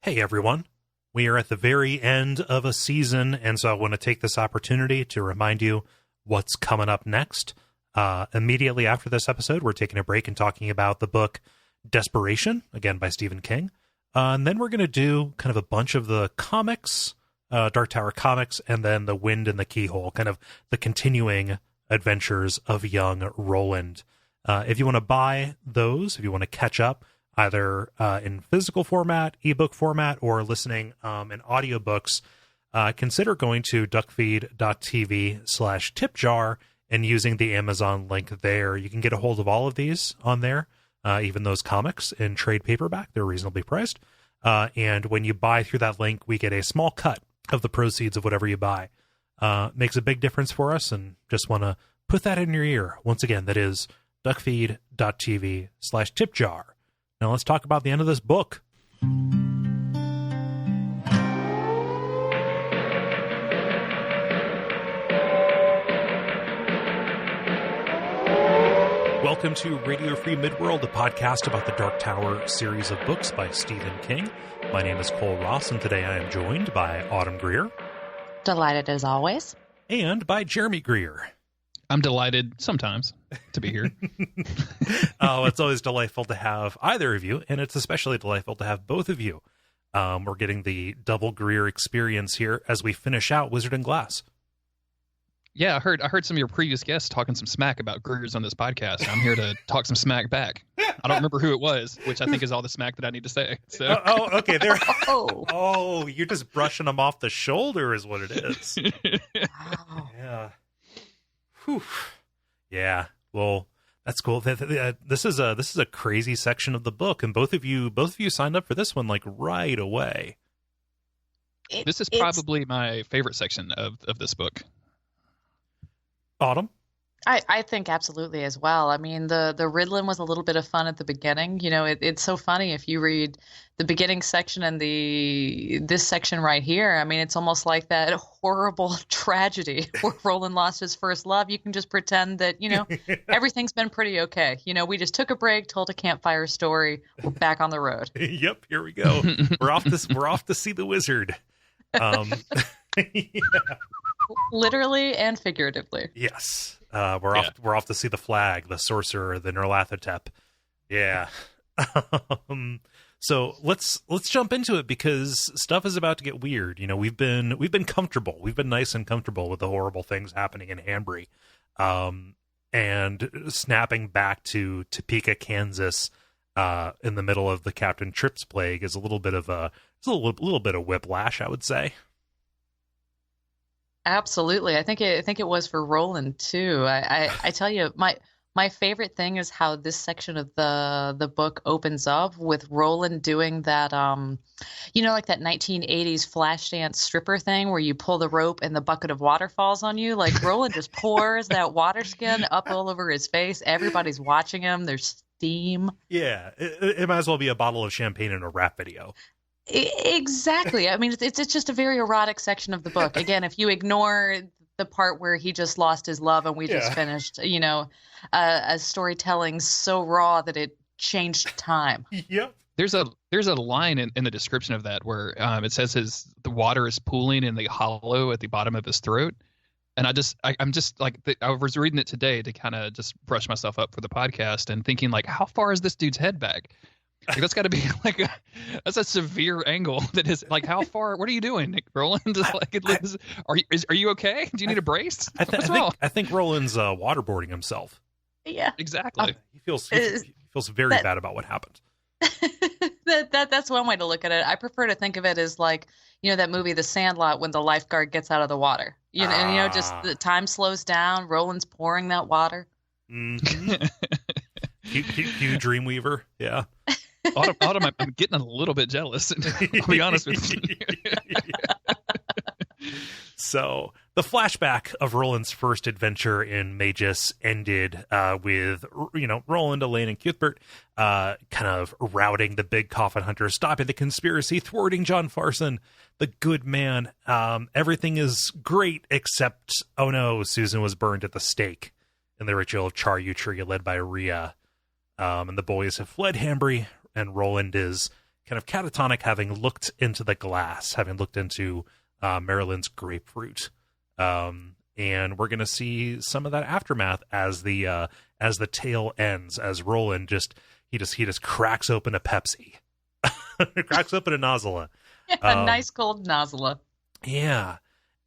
Hey everyone, we are at the very end of a season, and so I want to take this opportunity to remind you what's coming up next. Immediately after this episode, we're taking a break and talking about the book Desperation, again by Stephen King. And then we're going to do kind of a bunch of the comics, Dark Tower comics, and then The Wind in the Keyhole, kind of the continuing adventures of young Roland. If you want to buy those, if you want to catch up, either in physical format, ebook format, or listening in audiobooks, consider going to Duckfeed.tv/tipjar and using the Amazon link there. You can get a hold of all of these on there, even those comics in trade paperback. They're reasonably priced. And when you buy through that link, we get a small cut of the proceeds of whatever you buy. Makes a big difference for us, and just want to put that in your ear. Once again, that is Duckfeed.tv/tipjar. Now let's talk about the end of this book. Welcome to Radio Free Midworld, the podcast about the Dark Tower series of books by Stephen King. My name is Cole Ross, and today I am joined by Autumn Greer. Delighted as always. And by Jeremy Greer. I'm delighted sometimes to be here. Oh, it's always delightful to have either of you, and it's especially delightful to have both of you. We're getting the double Greer experience here as we finish out Wizard and Glass. Yeah, I heard some of your previous guests talking some smack about Greers on this podcast. I'm here to talk some smack back. I don't remember who it was, which I think is all the smack that I need to say. So. Okay. Oh, you're just brushing them off the shoulder is what it is. Wow. Yeah. Whew. Yeah. Well, that's cool. This is a crazy section of the book, and both of you signed up for this one like right away. This is probably my favorite section of this book. Autumn? I think absolutely as well. I mean, the Riddlin was a little bit of fun at the beginning. You know, it's so funny if you read the beginning section and this section right here. I mean, it's almost like that horrible tragedy where Roland lost his first love. You can just pretend that, you know, everything's been pretty okay. You know, we just took a break, told a campfire story. We're back on the road. Yep, here we go. We're off to see the wizard. Yeah. Literally and figuratively. Yes. We're off to see the flag, the sorcerer, the Nerlathotep. Yeah. So let's jump into it because stuff is about to get weird. You know, we've been comfortable. We've been nice and comfortable with the horrible things happening in Hanbury. And snapping back to Topeka, Kansas, in the middle of the Captain Trips plague is a little bit of whiplash, I would say. Absolutely. I think it was for Roland too. I tell you, my favorite thing is how this section of the book opens up with Roland doing that, you know, like that 1980s flash dance stripper thing where you pull the rope and the bucket of water falls on you. Like Roland just pours that water skin up all over his face. Everybody's watching him. There's steam. Yeah, it might as well be a bottle of champagne in a rap video. Exactly. I mean, it's just a very erotic section of the book. Again, if you ignore the part where he just lost his love and we just finished, you know, a storytelling so raw that it changed time. Yep. There's a line in the description of that where it says the water is pooling in the hollow at the bottom of his throat. And I'm just like, I was reading it today to kind of just brush myself up for the podcast and thinking like, how far is this dude's head back? Like, that's got to be like that's a severe angle. That is like, how far? What are you doing, Nick Roland? Are you okay? Do you need a brace? What's wrong? I think Roland's waterboarding himself. Yeah, exactly. He feels very bad about what happened. That's one way to look at it. I prefer to think of it as like, you know, that movie The Sandlot when the lifeguard gets out of the water. You know, and, you know, just the time slows down. Roland's pouring that water. Mm-hmm. Hugh Dreamweaver. Yeah. Autumn, I'm getting a little bit jealous. I'll be honest with you. So the flashback of Roland's first adventure in Magus ended with, you know, Roland, Elaine, and Cuthbert kind of routing the big coffin hunters, stopping the conspiracy, thwarting John Farson, the good man. Everything is great except, oh no, Susan was burned at the stake in the ritual of Char-Utri led by Rhea. And the boys have fled Hanbury, and Roland is kind of catatonic, having looked into the glass, having looked into Marilyn's grapefruit. And we're going to see some of that aftermath as the tale ends, as Roland just cracks open a Pepsi, cracks open a nozzle. Yeah, a nice cold nozzle. Yeah.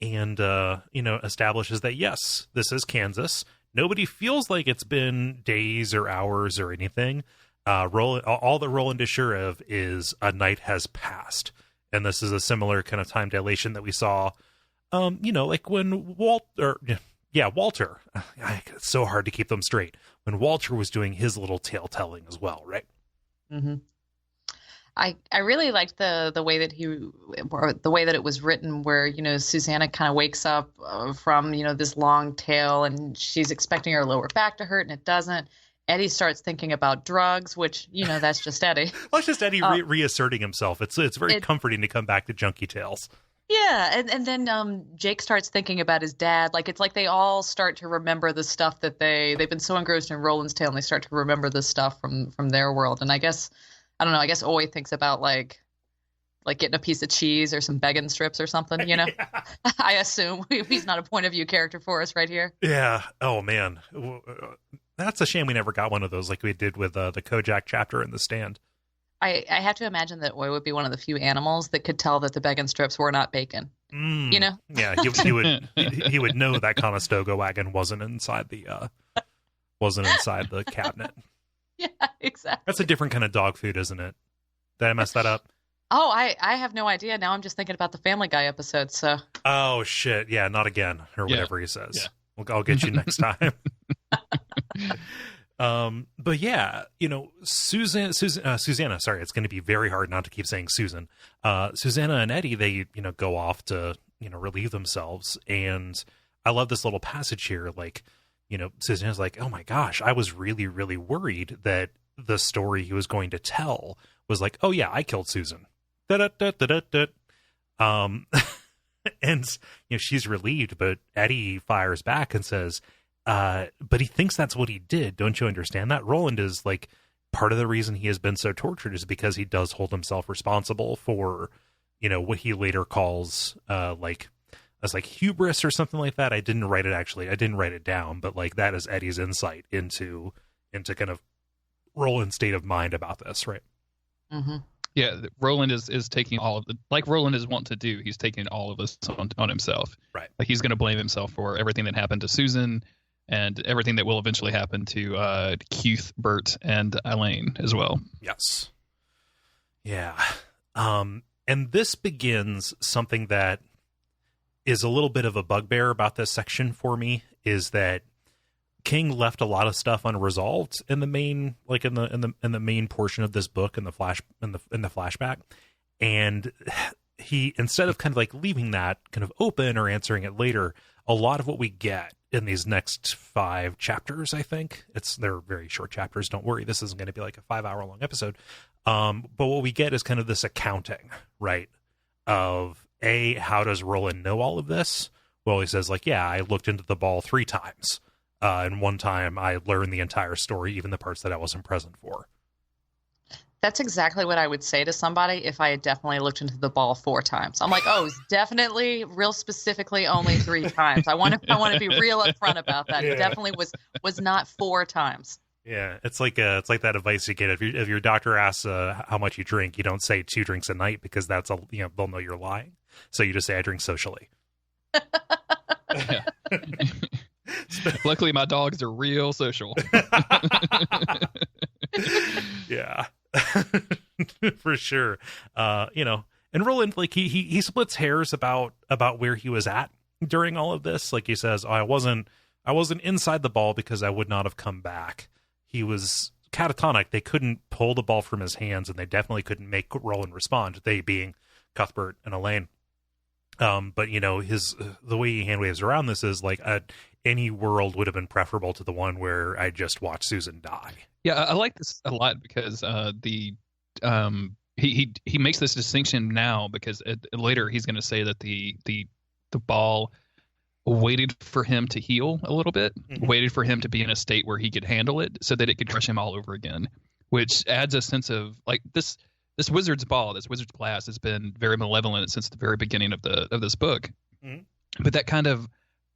And, establishes that, yes, this is Kansas. Nobody feels like it's been days or hours or anything. All that Roland is sure of is a night has passed. And this is a similar kind of time dilation that we saw, like when Walter, it's so hard to keep them straight. When Walter was doing his little tale telling as well, right? Mm-hmm. I really liked the way that the way that it was written, where, Susanna kind of wakes up from, this long tale, and she's expecting her lower back to hurt and it doesn't. Eddie starts thinking about drugs, which, that's just Eddie. Well, it's just Eddie reasserting himself. It's very comforting to come back to junkie tales. Yeah, and then Jake starts thinking about his dad. Like, it's like they all start to remember the stuff that they've been so engrossed in Roland's tale, and they start to remember the stuff from their world. And I guess Oy thinks about like getting a piece of cheese or some bacon strips or something, Yeah. I assume he's not a point of view character for us right here. Yeah. Oh man, that's a shame we never got one of those like we did with the Kojak chapter in The Stand. I have to imagine that Oy would be one of the few animals that could tell that the bacon strips were not bacon. Yeah, he would know that Conestoga wagon wasn't inside the cabinet. Yeah, exactly. That's a different kind of dog food, isn't it? Did I mess that up? Oh, I have no idea. Now I'm just thinking about the Family Guy episode. So. Oh shit! Yeah, not again, or whatever he says. Yeah. I'll get you next time. But yeah, Susanna. Sorry, it's going to be very hard not to keep saying Susan. Susanna and Eddie, they go off to relieve themselves, and I love this little passage here. Like, Susanna's like, "Oh my gosh, I was really, really worried that the story he was going to tell was like, oh yeah, I killed Susan." And she's relieved, but Eddie fires back and says, but he thinks that's what he did. Don't you understand that? Roland is like, part of the reason he has been so tortured is because he does hold himself responsible for, what he later calls, as like hubris or something like that. I didn't write it down, but like that is Eddie's insight into kind of Roland's state of mind about this. Right. Mm-hmm. Yeah, Roland is taking all of like Roland is wont to do. He's taking all of this on himself. Right. Like he's going to blame himself for everything that happened to Susan and everything that will eventually happen to Keith, Bert, and Elaine as well. Yes. Yeah. And this begins something that is a little bit of a bugbear about this section for me, is that King left a lot of stuff unresolved in the main, like in the main portion of this book, in the flashback, and he, instead of kind of like leaving that kind of open or answering it later, a lot of what we get in these next 5 chapters, I think they're very short chapters. Don't worry, this isn't going to be like a 5-hour long episode. But what we get is kind of this accounting, right? Of how does Roland know all of this? Well, he says like, yeah, I looked into the ball 3 times. And one time I learned the entire story, even the parts that I wasn't present for. That's exactly what I would say to somebody if I had definitely looked into the ball 4 times. I'm like, oh, it's definitely, real specifically, only 3 times. I want to be real upfront about that. Yeah. It definitely was not 4 times. Yeah, it's like that advice you get if your doctor asks how much you drink, you don't say 2 drinks a night because that's they'll know you're lying. So you just say I drink socially. Yeah. Luckily, my dogs are real social. Yeah, for sure. And Roland, like he splits hairs about where he was at during all of this. Like he says, I wasn't inside the ball because I would not have come back. He was catatonic. They couldn't pull the ball from his hands, and they definitely couldn't make Roland respond. They being Cuthbert and Elaine. But the way he hand waves around this is like any world would have been preferable to the one where I just watched Susan die. Yeah, I like this a lot because he makes this distinction now because later he's going to say that the ball waited for him to heal a little bit, waited for him to be in a state where he could handle it so that it could crush him all over again, which adds a sense of like this. this wizard's ball, this wizard's class has been very malevolent since the very beginning of this book. Mhm. But that kind of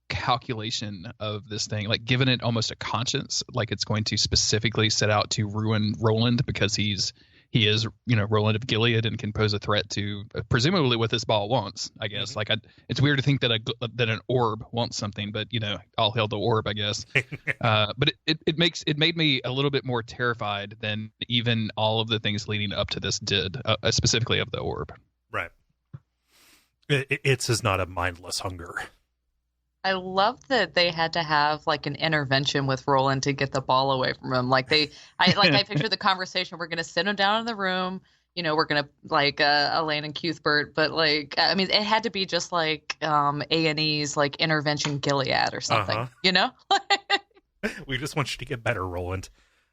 calculation of this thing, like giving it almost a conscience, like it's going to specifically set out to ruin Roland because he is, Roland of Gilead and can pose a threat to presumably what this ball wants, I guess. Mhm. Like it's weird to think that that an orb wants something, but all hail the orb, I guess. But it made me a little bit more terrified than even all of the things leading up to this did, specifically of the orb. Right. It's is not a mindless hunger. I love that they had to have like an intervention with Roland to get the ball away from him. I picture the conversation. We're going to sit him down in the room. We're going to Elaine and Cuthbert, but it had to be just like A&E's like intervention Gilead or something, We just want you to get better, Roland.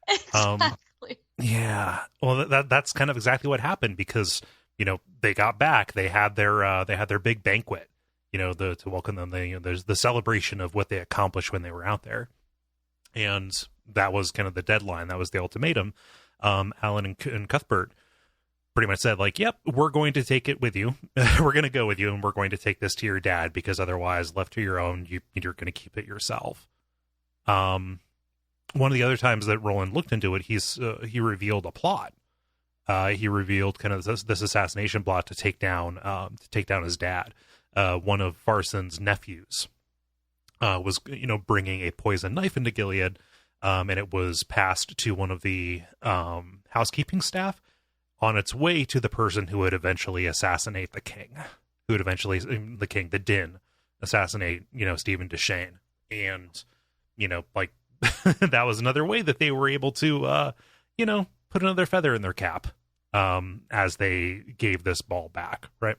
Exactly. Yeah. Well, that's kind of exactly what happened because, they got back, they had their big banquet. To welcome them. There's the celebration of what they accomplished when they were out there. And that was kind of the deadline. That was the ultimatum. Alan and Cuthbert pretty much said, yep, we're going to take it with you. We're going to go with you, and we're going to take this to your dad, because otherwise, left to your own, you're going to keep it yourself. One of the other times that Roland looked into it, he revealed a plot. He revealed kind of this assassination plot to take down his dad. One of Farson's nephews was, bringing a poison knife into Gilead, and it was passed to one of the housekeeping staff on its way to the person who would eventually assassinate the king, the Din, assassinate, Stephen Deshane. And, that was another way that they were able to, put another feather in their cap as they gave this ball back, right?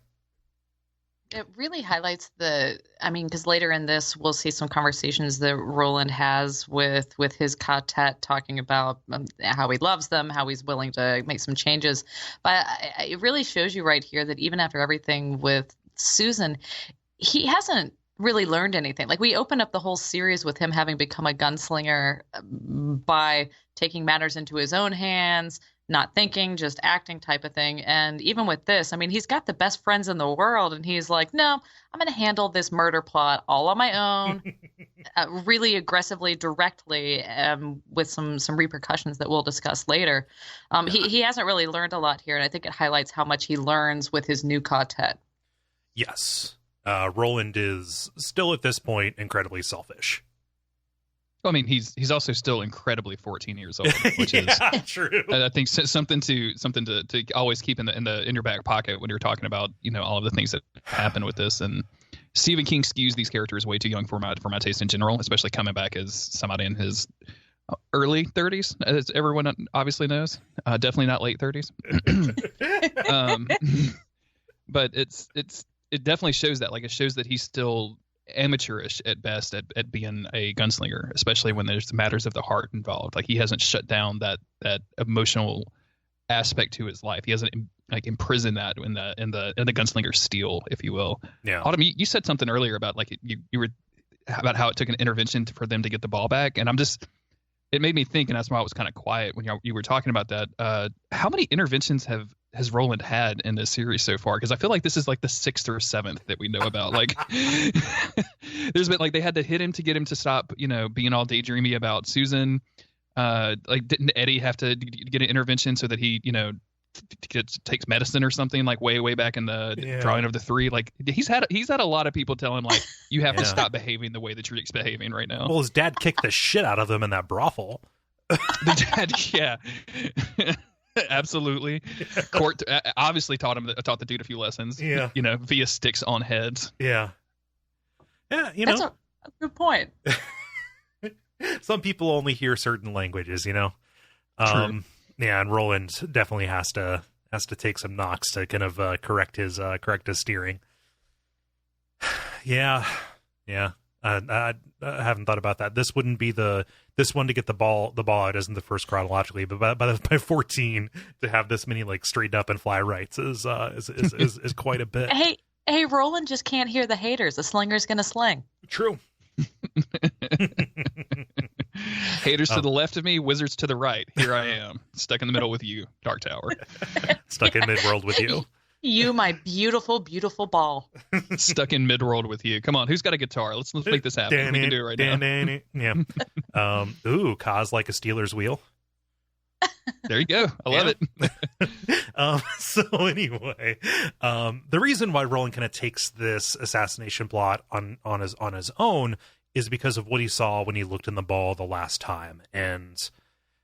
It really highlights because later in this, we'll see some conversations that Roland has with his Ka Tet, talking about how he loves them, how he's willing to make some changes. But it really shows you right here that even after everything with Susan, he hasn't really learned anything. We open up the whole series with him having become a gunslinger by taking matters into his own hands, not thinking, just acting type of thing. And even with this, he's got the best friends in the world, and he's like, no, I'm going to handle this murder plot all on my own, really aggressively, directly, with some repercussions that we'll discuss later. He hasn't really learned a lot here, and I think it highlights how much he learns with his new Ka Tet. Yes. Roland is still at this point incredibly selfish. He's also still incredibly 14 years old, which is true. I think something to always keep in your back pocket when you're talking about all of the things that happen with this. And Stephen King skews these characters way too young for my taste in general, especially coming back as somebody in his early 30s, as everyone obviously knows. Definitely not late 30s. But it definitely shows that. It shows that he's still amateurish at best at being a gunslinger, especially when there's matters of the heart involved. He hasn't shut down that emotional aspect to his life. He hasn't imprisoned that in the gunslinger steel, if you will. Yeah. Autumn, you said something earlier about you were about how it took an intervention for them to get the ball back, and it made me think, and that's why I was kind of quiet when you were talking about that. How many interventions has Roland had in this series so far? Because I feel like this is the 6th or 7th that we know about. There's been they had to hit him to get him to stop, being all daydreamy about Susan. Didn't Eddie have to get an intervention so that he, takes medicine or something way back in the drawing of the 3? He's had a lot of people tell him you have to stop behaving the way that you're behaving right now. Well, his dad kicked the shit out of him in that brothel. The dad, yeah. Absolutely. Court obviously taught the dude a few lessons. Yeah. Via sticks on heads. Yeah. Yeah, That's a good point. Some people only hear certain languages, True. Yeah, and Roland definitely has to take some knocks to kind of correct his steering. Yeah. I haven't thought about that. This wouldn't be this one to get the ball out isn't the first chronologically, but by 14 to have this many straighten up and fly rights is quite a bit. Hey, Roland just can't hear the haters. The slinger's gonna sling. True. Haters to the left of me, wizards to the right. Here I am, stuck in the middle with you, Dark Tower. Stuck in Midworld with you. You, my beautiful, beautiful ball. Stuck in Midworld with you. Come on, who's got a guitar? Let's make this happen. We can do it right now. Yeah. Ka's like a Steelers wheel. There you go. I love it. So anyway, the reason why Roland kind of takes this assassination plot on his own is because of what he saw when he looked in the ball the last time. And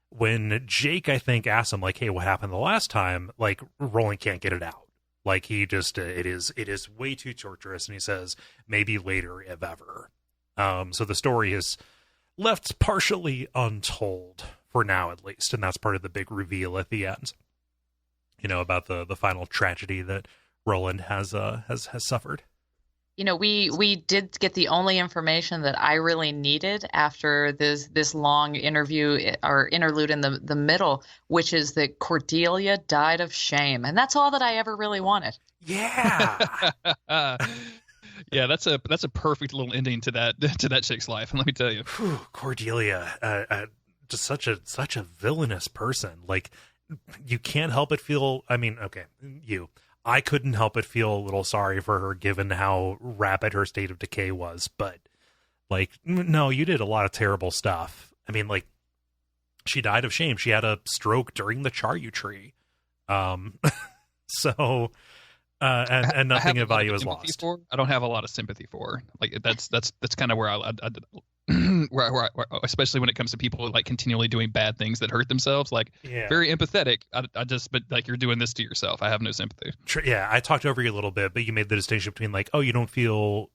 when Jake, I think, asked him, like, hey, what happened the last time? Like, Roland can't get it out. Like, he just, it is way too torturous. And he says, maybe later, if ever. So the story is left partially untold for now, at least. And that's part of the big reveal at the end, about the final tragedy that Roland has suffered. We did get the only information that I really needed after this long interview or interlude in the middle, which is that Cordelia died of shame, and that's all that I ever really wanted. Yeah. Yeah, that's a perfect little ending to that chick's life, and let me tell you, Cordelia, just such a villainous person. Like, you can't help but feel. I mean, okay, I couldn't help but feel a little sorry for her given how rapid her state of decay was. But, like, no, you did a lot of terrible stuff. I mean, like, she died of shame. She had a stroke during the Charyu tree. So, and nothing of value is lost. I don't have a lot of sympathy for her. Like, that's kind of where I where especially when it comes to people like continually doing bad things that hurt themselves, like very empathetic. But like, you're doing this to yourself. I have no sympathy. Yeah, I talked over you a little bit, but you made the distinction between like, oh, you don't feel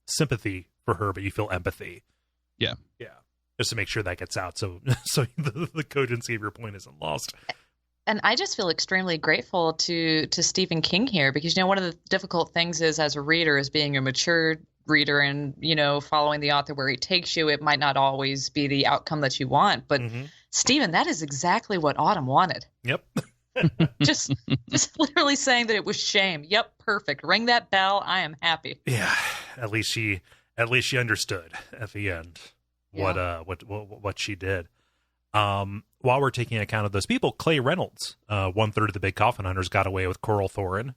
sympathy for her, but you feel empathy. Yeah. Just to make sure that gets out, so the cogency of your point isn't lost. And I just feel extremely grateful to Stephen King here, because one of the difficult things is, as a reader, is being a mature reader and following the author where he takes you, it might not always be the outcome that you want, but Stephen, that is exactly what Autumn wanted. Yep. just literally saying that it was shame. Yep, perfect. Ring that bell. I am happy. Yeah, at least she understood at the end what she did. While we're taking account of those people, Clay Reynolds, 1/3 of the big coffin hunters, got away with Coral Thorin.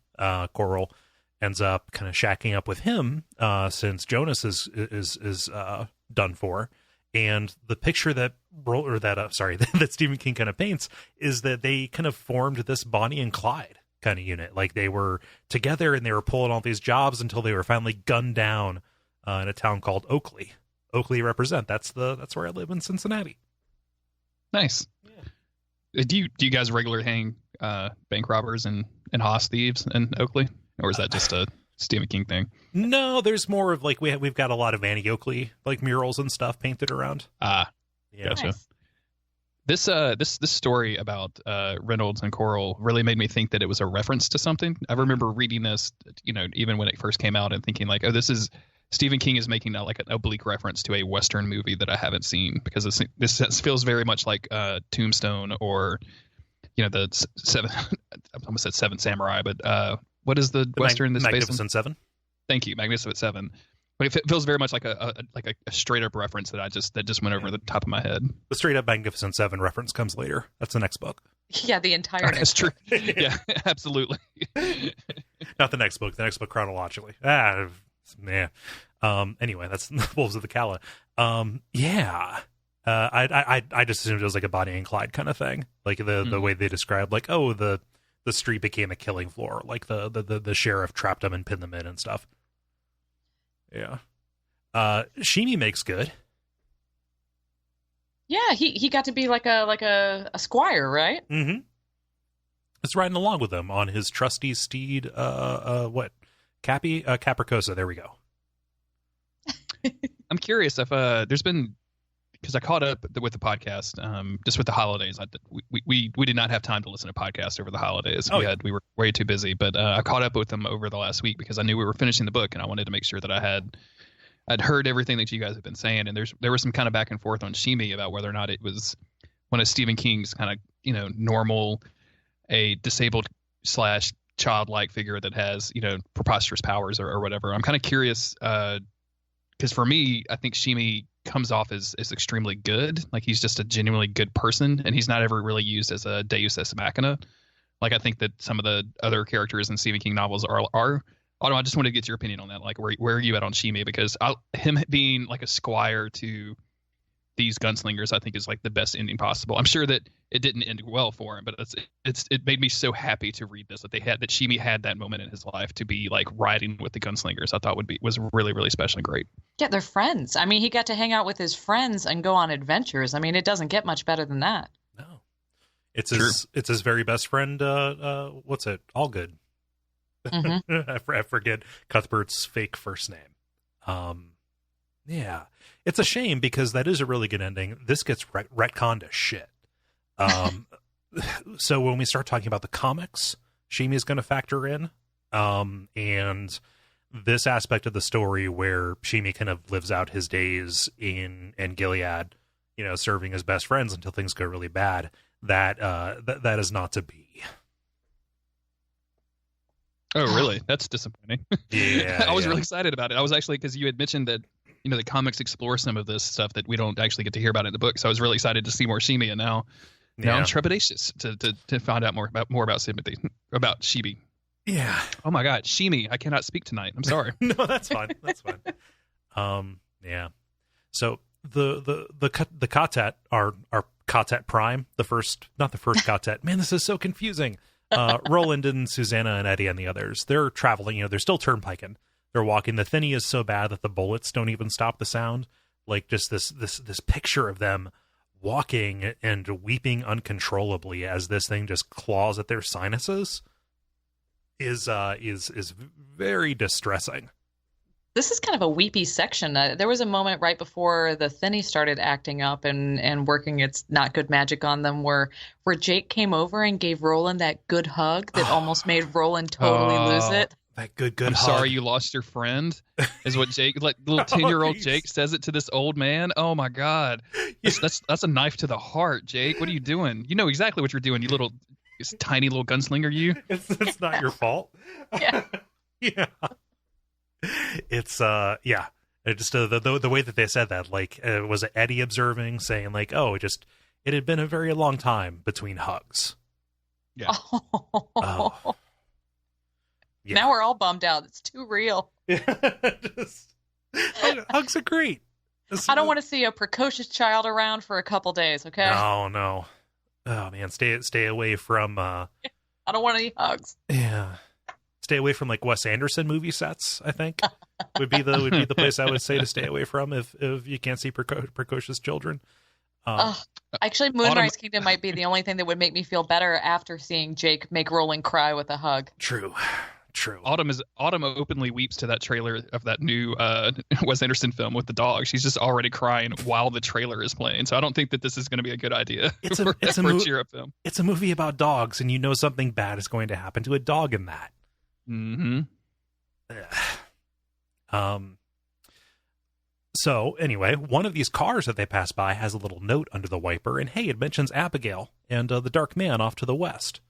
Coral ends up kind of shacking up with him since Jonas is done for. And the picture that Stephen King kind of paints is that they kind of formed this Bonnie and Clyde kind of unit. Like, they were together and they were pulling all these jobs until they were finally gunned down in a town called Oakley. Oakley represent. That's where I live in Cincinnati. Nice. Yeah. Do you guys regularly hang bank robbers and hoss thieves in Oakley, or is that just a Stephen King thing? No, there's more of like we've got a lot of Annie Oakley like murals and stuff painted around. Yeah. Gotcha. Nice. This story about Reynolds and Coral really made me think that it was a reference to something. I remember reading this, even when it first came out, and thinking like, oh, this is Stephen King is making like an oblique reference to a Western movie that I haven't seen, because this feels very much like Tombstone, or the seven. I almost said Seven Samurai, but what is the Western? This Magnificent Seven. Thank you, Magnificent Seven. But it feels very much like a straight up reference that just went over the top of my head. The straight up Magnificent Seven reference comes later. That's the next book. Yeah, the entire. That's true. Yeah, absolutely. Not the next book. The next book chronologically. Yeah. Anyway, that's Wolves of the Kala. Yeah. I just assumed it was like a Bonnie and Clyde kind of thing. Like the way they described, like, oh, the street became a killing floor. Like the sheriff trapped them and pinned them in and stuff. Yeah. Sheemy makes good. Yeah, he got to be like a squire, right? Mm-hmm. It's riding along with him on his trusty steed. Capricosa. There we go. I'm curious if there's been, because I caught up with the podcast just with the holidays. We did not have time to listen to podcasts over the holidays. We were way too busy, but I caught up with them over the last week because I knew we were finishing the book and I wanted to make sure that I'd heard everything that you guys have been saying. And there was some kind of back and forth on Sheemy about whether or not it was one of Stephen King's kind of normal, a disabled / childlike figure that has preposterous powers or whatever. I'm kind of curious because for me, I think Sheemy comes off as extremely good. Like he's just a genuinely good person, and he's not ever really used as a Deus Ex Machina. Like I think that some of the other characters in Stephen King novels are. I just want to get your opinion on that. Like where are you at on Shimi? Because him being like a squire to these gunslingers, I think is like the best ending possible. I'm sure that it didn't end well for him, but it made me so happy to read this, that Shimi had that moment in his life to be like riding with the gunslingers. I thought was really, really special and great. Yeah, they're friends. I mean, he got to hang out with his friends and go on adventures. I mean, it doesn't get much better than that. No, it's his very best friend. What's it? All good. Mm-hmm. I forget Cuthbert's fake first name. Yeah, it's a shame because that is a really good ending. This gets retconned to shit. So when we start talking about the comics, Shimi is going to factor in, and this aspect of the story where Shimi kind of lives out his days in Gilead, serving as best friends until things go really bad. That is not to be. Oh, really? That's disappointing. Yeah, I was really excited about it. I was actually, because you had mentioned that, the comics explore some of this stuff that we don't actually get to hear about in the book. So I was really excited to see more Shimi, and now I'm trepidatious to find out more about about Shimi. Yeah. Oh my God, Shimi! I cannot speak tonight. I'm sorry. No, that's fine. That's fine. Yeah. So the Ka Tet are Ka Tet Prime, not the first Ka Tet. Man, this is so confusing. Roland and Susanna and Eddie and the others, they're traveling, they're still turnpiking. They're walking. The thinny is so bad that the bullets don't even stop the sound. Like just this picture of them walking and weeping uncontrollably as this thing just claws at their sinuses is very distressing. This is kind of a weepy section. There was a moment right before the thinny started acting up and working its not good magic on them where Jake came over and gave Roland that good hug that almost made Roland totally lose it. That good I'm hug. sorry you lost your friend, is what Jake, like little 10-year-old Jake says it to this old man. Oh my God. That's a knife to the heart, Jake. What are you doing? You know exactly what you're doing, you little tiny little gunslinger, you. It's not your fault. Yeah. Yeah. It's yeah. It just the way that they said that, like, was it Eddie observing, saying like, oh, it had been a very long time between hugs. Yeah. Oh. Yeah. Now we're all bummed out. It's too real. Hugs are great. I don't want to see a precocious child around for a couple days. Okay. No. Oh man, stay away from. I don't want any hugs. Yeah. Stay away from like Wes Anderson movie sets, I think would be the place I would say to stay away from if you can't see precocious children. Actually, Moonrise Kingdom might be the only thing that would make me feel better after seeing Jake make Roland cry with a hug. True. Autumn openly weeps to that trailer of that new Wes Anderson film with the dog. She's just already crying while the trailer is playing. So I don't think that this is going to be a good idea for a cheer-up film. It's a movie about dogs, and something bad is going to happen to a dog in that. Mm-hmm. So anyway, one of these cars that they pass by has a little note under the wiper, and hey, it mentions Abigail and the Dark Man off to the west.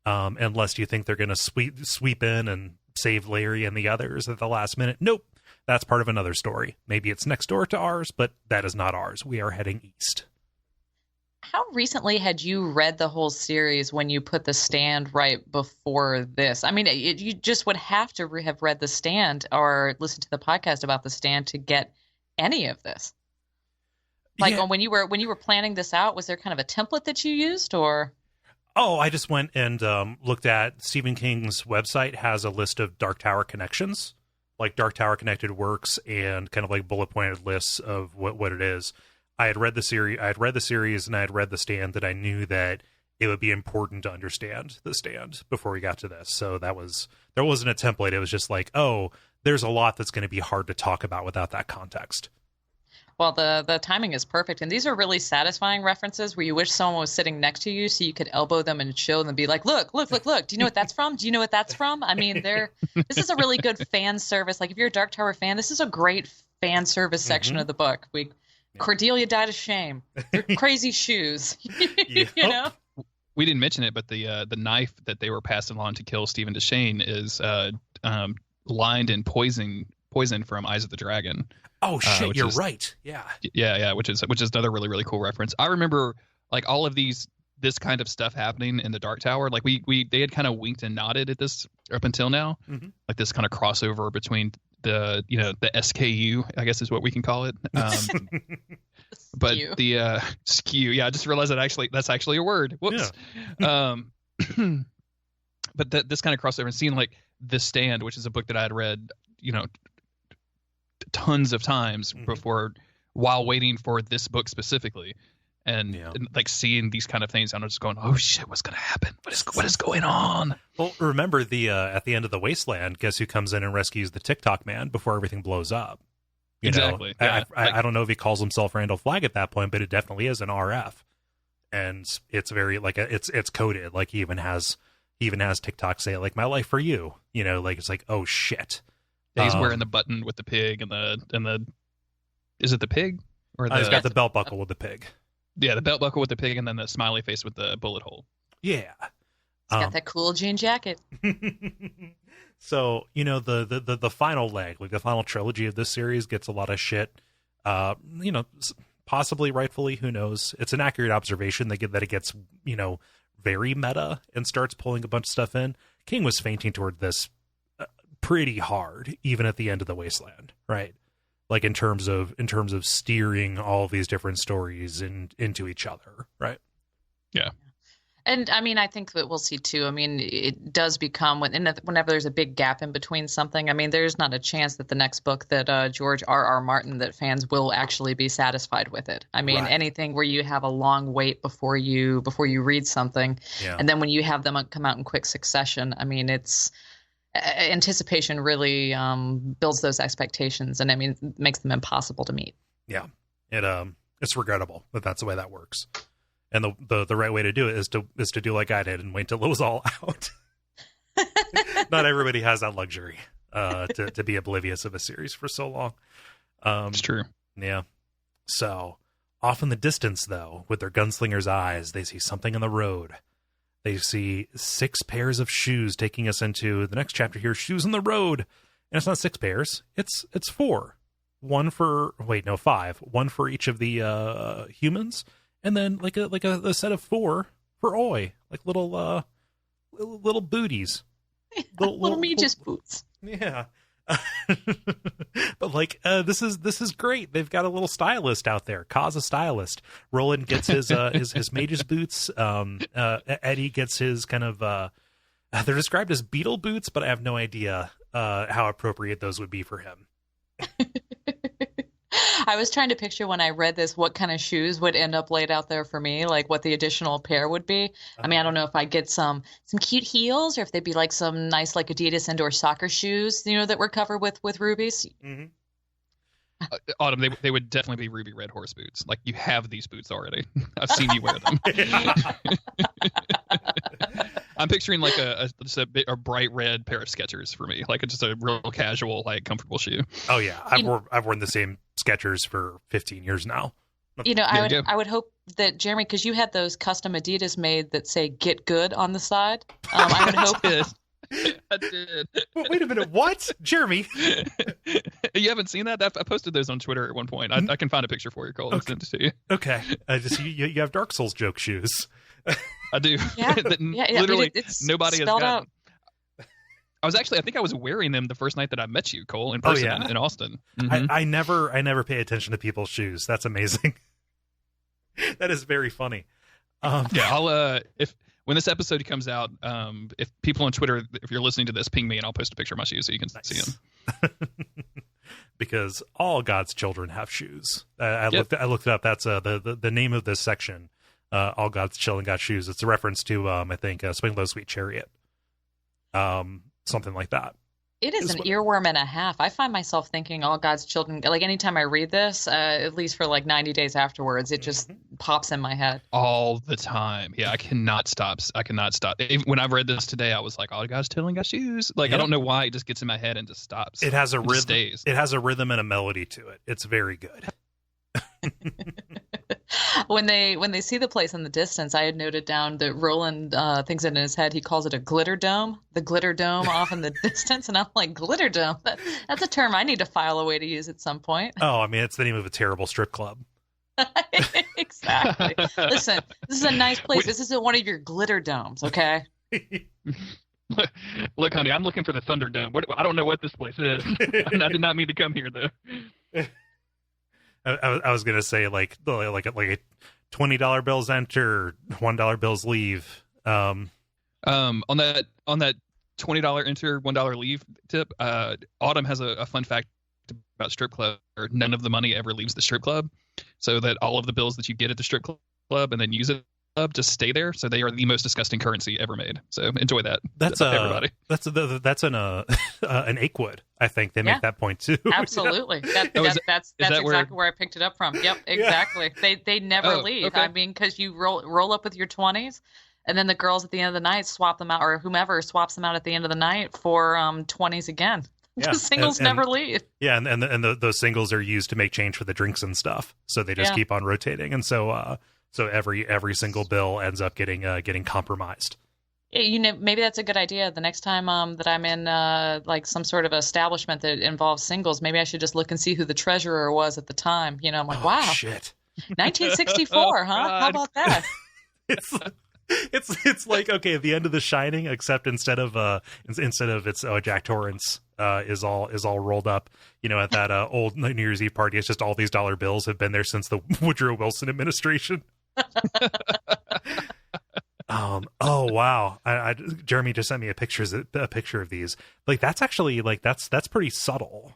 Unless you think they're going to sweep in and save Larry and the others at the last minute. Nope, that's part of another story. Maybe it's next door to ours, but that is not ours. We are heading east. How recently had you read the whole series when you put The Stand right before this? I mean, you just would have to have read The Stand or listen to the podcast about The Stand to get any of this. Like, yeah. when you were planning this out, was there kind of a template that you used, or? Oh, I just went and looked at Stephen King's website. Has a list of Dark Tower connections, like Dark Tower connected works, and kind of like bullet pointed lists of what it is. I had read the series, and I had read The Stand, that I knew that it would be important to understand The Stand before we got to this. So there wasn't a template. It was just like, oh, there's a lot that's going to be hard to talk about without that context. Well, the timing is perfect, and these are really satisfying references where you wish someone was sitting next to you so you could elbow them and chill and be like, look. Do you know what that's from? Do you know what that's from? I mean, this is a really good fan service. Like, if you're a Dark Tower fan, this is a great fan service section of the book. Cordelia died of shame. They're crazy shoes. You know? We didn't mention it, but the knife that they were passing along to kill Stephen Deshane is lined in poison from Eyes of the Dragon. Oh shit, you're right. Yeah. Yeah, which is another really, really cool reference. I remember like all of this kind of stuff happening in the Dark Tower. Like they had kind of winked and nodded at this up until now. Mm-hmm. Like this kind of crossover between the SKU, I guess is what we can call it. But the skew, yeah, I just realized that's actually a word. Whoops. Yeah. But this kind of crossover and seeing like The Stand, which is a book that I had read, tons of times before, while waiting for this book specifically, and like seeing these kind of things, I'm just going, oh shit, what's gonna happen? What is going on? Well, remember the at the end of the Wasteland, guess who comes in and rescues the TikTok man before everything blows up? Exactly. I don't know if he calls himself Randall Flagg at that point, but it definitely is an RF, and it's very like it's coded. Like he even has TikTok say like "My life for you." Like it's like, oh shit. Yeah, he's wearing the button with the pig and the is it the pig or he's got the belt buckle with the pig. Yeah, the belt buckle with the pig, and then the smiley face with the bullet hole. Yeah, he's got that cool jean jacket. So the final leg, like the final trilogy of this series, gets a lot of shit. Possibly rightfully, who knows? It's an accurate observation that it gets very meta and starts pulling a bunch of stuff in. King was fainting toward this pretty hard, even at the end of the Wasteland, right? Like in terms of steering all of these different stories into each other, right? Yeah. And I mean, I think that we'll see too. I mean, it does become whenever there's a big gap in between something. I mean, there's not a chance that the next book that George R.R. Martin, that fans will actually be satisfied with it. I mean, anything where you have a long wait before you read something, and then when you have them come out in quick succession, I mean, it's anticipation really builds those expectations, and I mean, it makes them impossible to meet. Yeah, it's regrettable that that's the way that works. And the right way to do it is to do like I did and wait till it was all out. Not everybody has that luxury to be oblivious of a series for so long. It's true. Yeah. So off in the distance, though, with their gunslinger's eyes, they see something on the road. They see 6 pairs of shoes taking us into the next chapter here. Shoes on the road, and it's not 6 pairs. It's 4. 5. One for each of the humans. And then like a set of 4 for Oi, like little booties, little me just boots. Yeah, but like this is great. They've got a little stylist out there. Ka's a stylist. Roland gets his mage's boots. Eddie gets his kind of they're described as beetle boots, but I have no idea how appropriate those would be for him. I was trying to picture when I read this what kind of shoes would end up laid out there for me, like what the additional pair would be. I mean, I don't know if I get some cute heels or if they'd be like some nice like Adidas indoor soccer shoes, that were covered with rubies. Mm-hmm. Autumn, they would definitely be ruby red horse boots. Like you have these boots already. I've seen you wear them. I'm picturing like a bright red pair of Skechers for me, like just a real casual, like comfortable shoe. Oh yeah, I've worn the same Skechers for 15 years now. I would hope that Jeremy, because you had those custom Adidas made that say "Get Good" on the side. I would hope. I did. Wait a minute, what, Jeremy? You haven't seen that? I posted those on Twitter at one point. I can find a picture for you, Cole. I'll send it to you. Okay, you have Dark Souls joke shoes. I do. Yeah. Literally, nobody has gotten. I think I was wearing them the first night that I met you, Cole, in person in Austin. Mm-hmm. I never pay attention to people's shoes. That's amazing. That is very funny. I'll when this episode comes out, if people on Twitter, if you're listening to this, ping me and I'll post a picture of my shoes so you can see them. Because all God's children have shoes. I looked it up. That's the name of this section. All God's children got shoes. It's a reference to I think Swing Low Sweet Chariot. Something like that. It is an earworm and a half. I find myself thinking all God's children, like anytime I read this, at least for like 90 days afterwards, it just pops in my head. All the time. Yeah, I cannot stop. When I read this today, I was like, all God's children got shoes. Like, I don't know why it just gets in my head and just stops. It has a rhythm. It has a rhythm and a melody to it. It's very good. When they see the place in the distance, I had noted down that Roland thinks it in his head. He calls it a glitter dome. The glitter dome off in the distance, and I'm like, glitter dome. That's a term I need to file away to use at some point. Oh, I mean, it's the name of a terrible strip club. Exactly. Listen, this is a nice place. This isn't one of your glitter domes, okay? Look, honey, I'm looking for the Thunderdome. I don't know what this place is. I did not mean to come here, though. I was gonna say like a $20 bills enter, $1 bills leave. On that $20 enter, $1 leave tip, Autumn has a fun fact about strip club. None of the money ever leaves the strip club, so that all of the bills that you get at the strip club and then use it up just stay there. So they are the most disgusting currency ever made. So enjoy that. That's everybody. That's an Achewood. I think they make that point too. Absolutely. That's exactly where I picked it up from. Yep, exactly. Yeah. They never leave. Okay. I mean, because you roll up with your 20s, and then the girls at the end of the night swap them out, or whomever swaps them out at the end of the night for 20s again. Yeah. The singles never leave. Yeah, and those singles are used to make change for the drinks and stuff. So they just keep on rotating, and so every single bill ends up getting compromised. You know, maybe that's a good idea. The next time that I'm in like some sort of establishment that involves singles, maybe I should just look and see who the treasurer was at the time. You know, I'm like, wow, shit, 1964, huh? How about that? It's like, okay, the end of The Shining, except instead of it's Jack Torrance is all rolled up, you know, at that old New Year's Eve party. It's just all these dollar bills have been there since the Woodrow Wilson administration. Oh wow! Jeremy just sent me a picture of these. Like that's actually that's pretty subtle.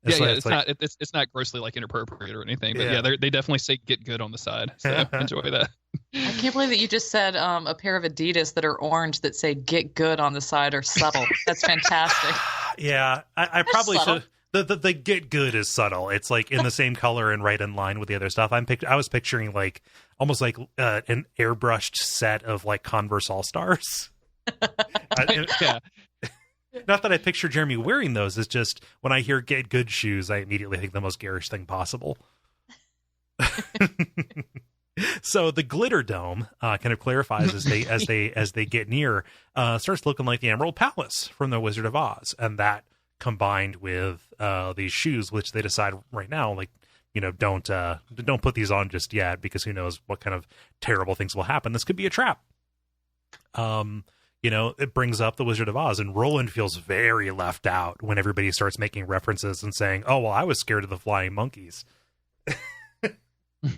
It's not grossly like inappropriate or anything, but they definitely say "get good" on the side. So enjoy that. I can't believe that you just said a pair of Adidas that are orange that say "get good" on the side are subtle. That's fantastic. Yeah, I probably should. The get good is subtle. It's like in the same color and right in line with the other stuff. I was picturing like almost like an airbrushed set of like Converse All-Stars. Yeah. Not that I picture Jeremy wearing those. It's just when I hear get good shoes, I immediately think the most garish thing possible. So the glitter dome kind of clarifies as they get near, starts looking like the Emerald Palace from the Wizard of Oz, and that combined with these shoes, which they decide right now, like, you know, don't put these on just yet because who knows what kind of terrible things will happen. This could be a trap. You know, it brings up the Wizard of Oz, and Roland feels very left out when everybody starts making references and saying, "Oh, well, I was scared of the flying monkeys."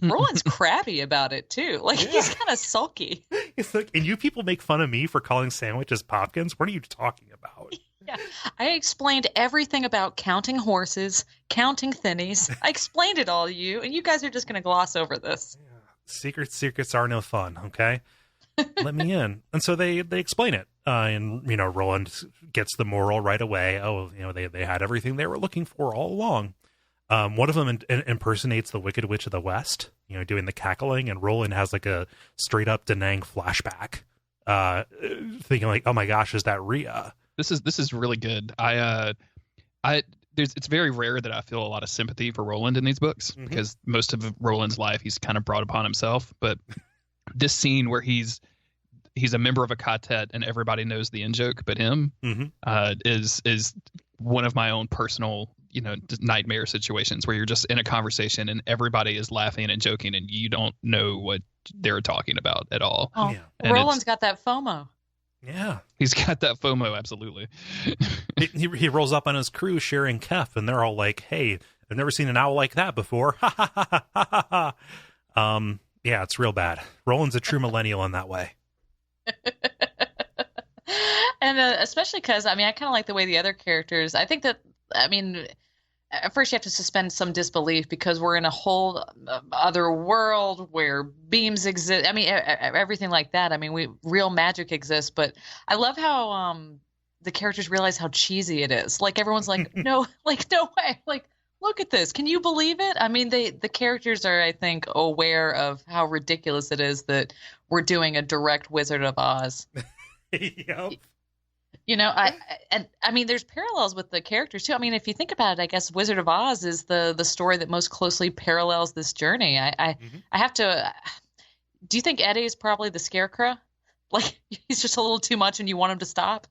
Roland's crabby about it too. Like he's kind of sulky. It's like, and you people make fun of me for calling sandwiches popkins. What are you talking about? Yeah, I explained everything about counting horses, counting thinnies. I explained it all to you, and you guys are just going to gloss over this. Yeah. Secrets are no fun. Okay, let me in. And so they explain it, and you know, Roland gets the moral right away. Oh, you know, they had everything they were looking for all along. One of them impersonates the Wicked Witch of the West, you know, doing the cackling, and Roland has like a straight up Da Nang flashback, thinking like, "Oh my gosh, is that Rhea?" This is really good. It's very rare that I feel a lot of sympathy for Roland in these books, because most of Roland's life he's kind of brought upon himself. But this scene where he's a member of a Ka Tet and everybody knows the in-joke but him is one of my own personal, you know, nightmare situations where you're just in a conversation and everybody is laughing and joking and you don't know what they're talking about at all. Oh, yeah. Roland's got that FOMO. Yeah, he's got that FOMO. Absolutely. he rolls up on his crew sharing Kef, and they're all like, "Hey, I've never seen an owl like that before." Yeah, it's real bad. Roland's a true millennial in that way. And especially because, I mean, I kind of like the way the other characters, I think that, I mean, at first you have to suspend some disbelief because we're in a whole other world where beams exist. I mean, everything like that. I mean, real magic exists, but I love how the characters realize how cheesy it is. Like everyone's like, no way. Like, look at this. Can you believe it? I mean, the characters are, I think, aware of how ridiculous it is that we're doing a direct Wizard of Oz. Yep. I mean, there's parallels with the characters too. I mean, if you think about it, I guess Wizard of Oz is the story that most closely parallels this journey. I have to. Do you think Eddie is probably the scarecrow? Like he's just a little too much, and you want him to stop?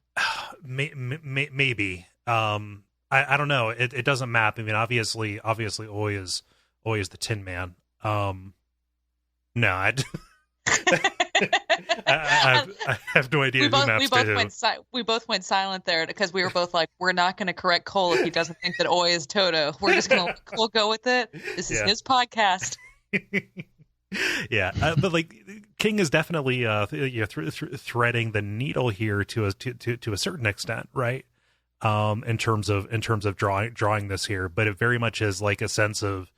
Maybe. I don't know. It doesn't map. I mean, obviously, Oi is the Tin Man. No, I have no idea who maps to who. We both went silent there because we were both like, we're not going to correct Cole if he doesn't think that Oi is Toto. We're just going to let Cole go with it. This is his podcast. Yeah, but like King is definitely threading the needle here to a certain extent, right? In terms of drawing this here, but it very much is like a sense of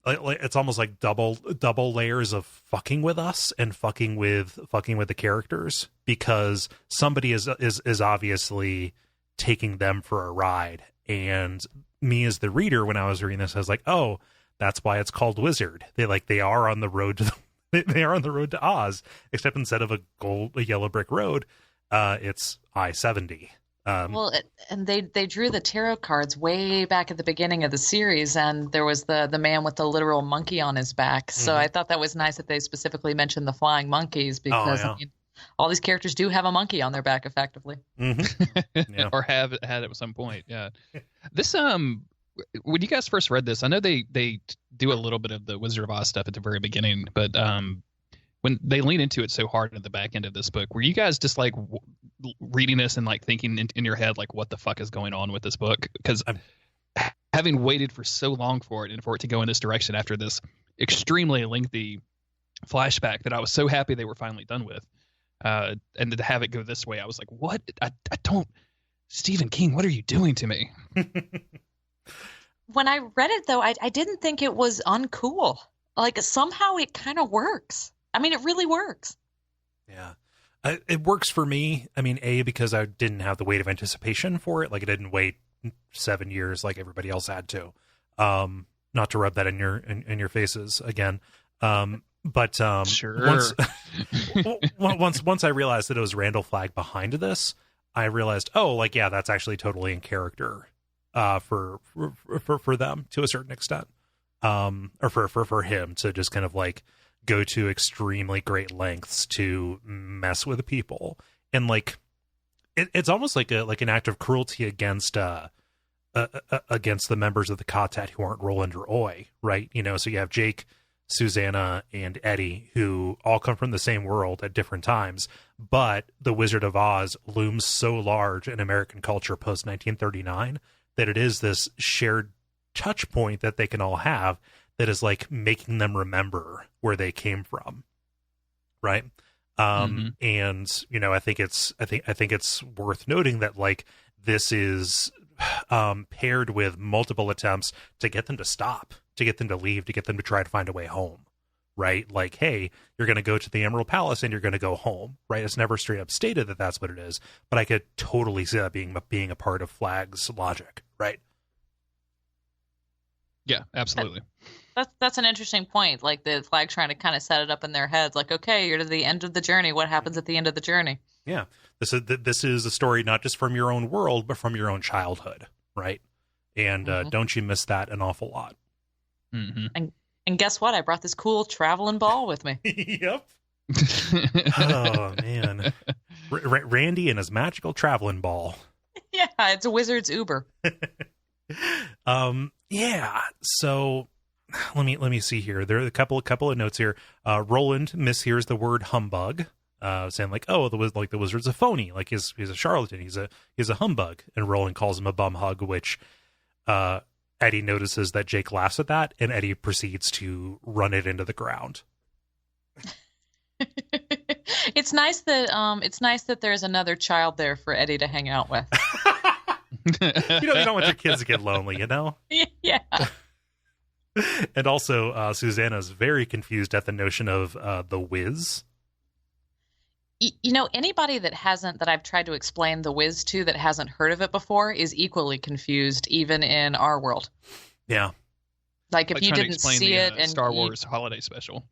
like it's almost like double layers of fucking with us and fucking with the characters, because somebody is obviously taking them for a ride, and me as the reader, when I was reading this, I was like, oh, that's why it's called Wizard. They are on the road to they are on the road to Oz, except instead of a yellow brick road, it's I-70. And they drew the tarot cards way back at the beginning of the series, and there was the man with the literal monkey on his back. So I thought that was nice that they specifically mentioned the flying monkeys, because I mean, all these characters do have a monkey on their back, effectively. Yeah. Or have had it at some point. Yeah. This when you guys first read this, I know they do a little bit of the Wizard of Oz stuff at the very beginning, but when they lean into it so hard at the back end of this book, were you guys just like reading this and like thinking in your head, like, what the fuck is going on with this book? Because having waited for so long for it and for it to go in this direction after this extremely lengthy flashback that I was so happy they were finally done with, and to have it go this way, I was like, what? I don't, Stephen King, what are you doing to me? When I read it, though, I didn't think it was uncool. Like, somehow it kind of works. I mean, it really works. Yeah. It works for me. I mean, because I didn't have the weight of anticipation for it. Like, I didn't wait 7 years like everybody else had to. Not to rub that in your faces again. But sure. once I realized that it was Randall Flagg behind this, I realized, oh, like, yeah, that's actually totally in character. For them to a certain extent, or for him to just kind of like go to extremely great lengths to mess with people, and like it's almost like an act of cruelty against the members of the Ka Tet who aren't Roland or Oi, right? So you have Jake, Susanna, and Eddie, who all come from the same world at different times, but the Wizard of Oz looms so large in American culture post 1939. That it is this shared touch point that they can all have that is like making them remember where they came from. Right. And, I think it's worth noting that like this is paired with multiple attempts to get them to stop, to get them to leave, to get them to try to find a way home. Right. Like, hey, you're going to go to the Emerald Palace and you're going to go home. Right. It's never straight up stated that that's what it is, but I could totally see that being a part of Flagg's logic. Right. Yeah, absolutely. That's an interesting point. Like the Flagg trying to kind of set it up in their heads. Like, okay, you're to the end of the journey. What happens at the end of the journey? Yeah. This is a story not just from your own world, but from your own childhood. Right. And don't you miss that an awful lot. And guess what? I brought this cool traveling ball with me. Yep. Oh, man. Randy and his magical traveling ball. Yeah, it's a wizard's Uber. Yeah. So let me see here. There are a couple of notes here. Roland mishears the word humbug, saying like, oh, the wizard's a phony. Like he's a charlatan. He's a humbug. And Roland calls him a bum hug, which, Eddie notices that Jake laughs at that, and Eddie proceeds to run it into the ground. It's nice that there's another child there for Eddie to hang out with. You don't want your kids to get lonely, Yeah. And also, Susanna's very confused at the notion of the whiz. Anybody that I've tried to explain the whiz to that hasn't heard of it before is equally confused, even in our world. Yeah. Like if you didn't see it, and Star Wars holiday special.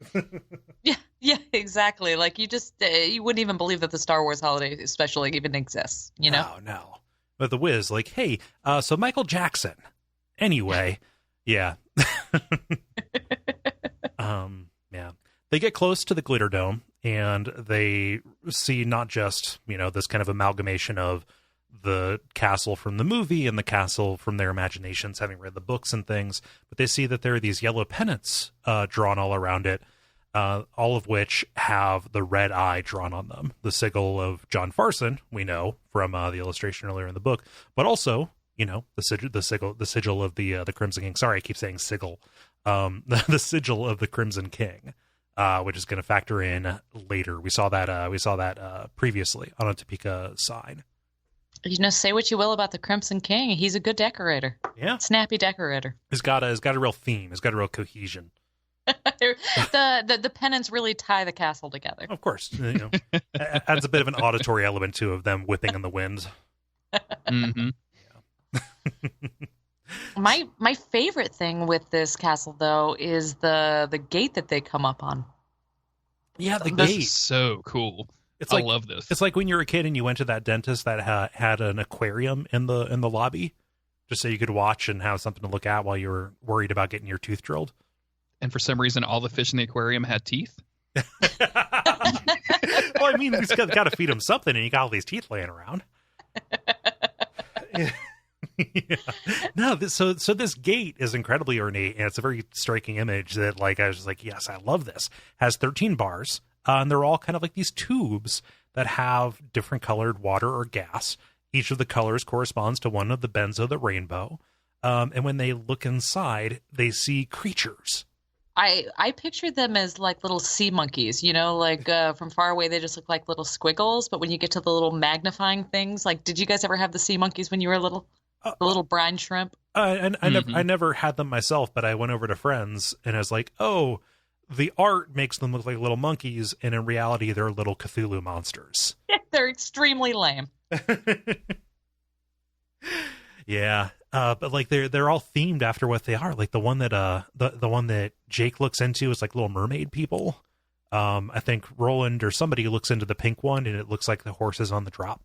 Yeah, exactly. Like you just you wouldn't even believe that the Star Wars holiday special even exists, you know? No, no. But the Wiz, like, hey, so Michael Jackson. Anyway, yeah. Yeah. They get close to the Glitter Dome, and they see not just, this kind of amalgamation of the castle from the movie and the castle from their imaginations, having read the books and things, but they see that there are these yellow pennants drawn all around it, all of which have the red eye drawn on them. The sigil of John Farson, we know from the illustration earlier in the book, but also, the sigil of the Crimson King. Sorry, I keep saying sigil. The sigil of the Crimson King, which is going to factor in later. We saw that previously on a Topeka sign. Say what you will about the Crimson King. He's a good decorator. Yeah. Snappy decorator. He's got a real theme. He's got a real cohesion. The pennants really tie the castle together. Of course. Adds a bit of an auditory element too of them whipping in the wind. Mm-hmm. Yeah. My favorite thing with this castle though is the gate that they come up on. Yeah, the This gate. is so cool. I love this. It's like when you were a kid and you went to that dentist that had an aquarium in the lobby, just so you could watch and have something to look at while you were worried about getting your tooth drilled. And for some reason, all the fish in the aquarium had teeth. Well, I mean, you got to feed them something, and you got all these teeth laying around. Yeah. No, so this gate is incredibly ornate, and it's a very striking image that, like, I was just like, yes, I love this. Has 13 bars, and they're all kind of like these tubes that have different colored water or gas. Each of the colors corresponds to one of the bends of the rainbow. And when they look inside, they see creatures. I pictured them as like little sea monkeys, like from far away they just look like little squiggles. But when you get to the little magnifying things, like, did you guys ever have the sea monkeys when you were little? The little brine shrimp? I never had them myself, but I went over to friends and I was like, oh, the art makes them look like little monkeys, and in reality, they're little Cthulhu monsters. They're extremely lame. Yeah. But like they're all themed after what they are. Like the one that the one that Jake looks into is like little mermaid people. I think Roland or somebody looks into the pink one and it looks like the horses on the drop.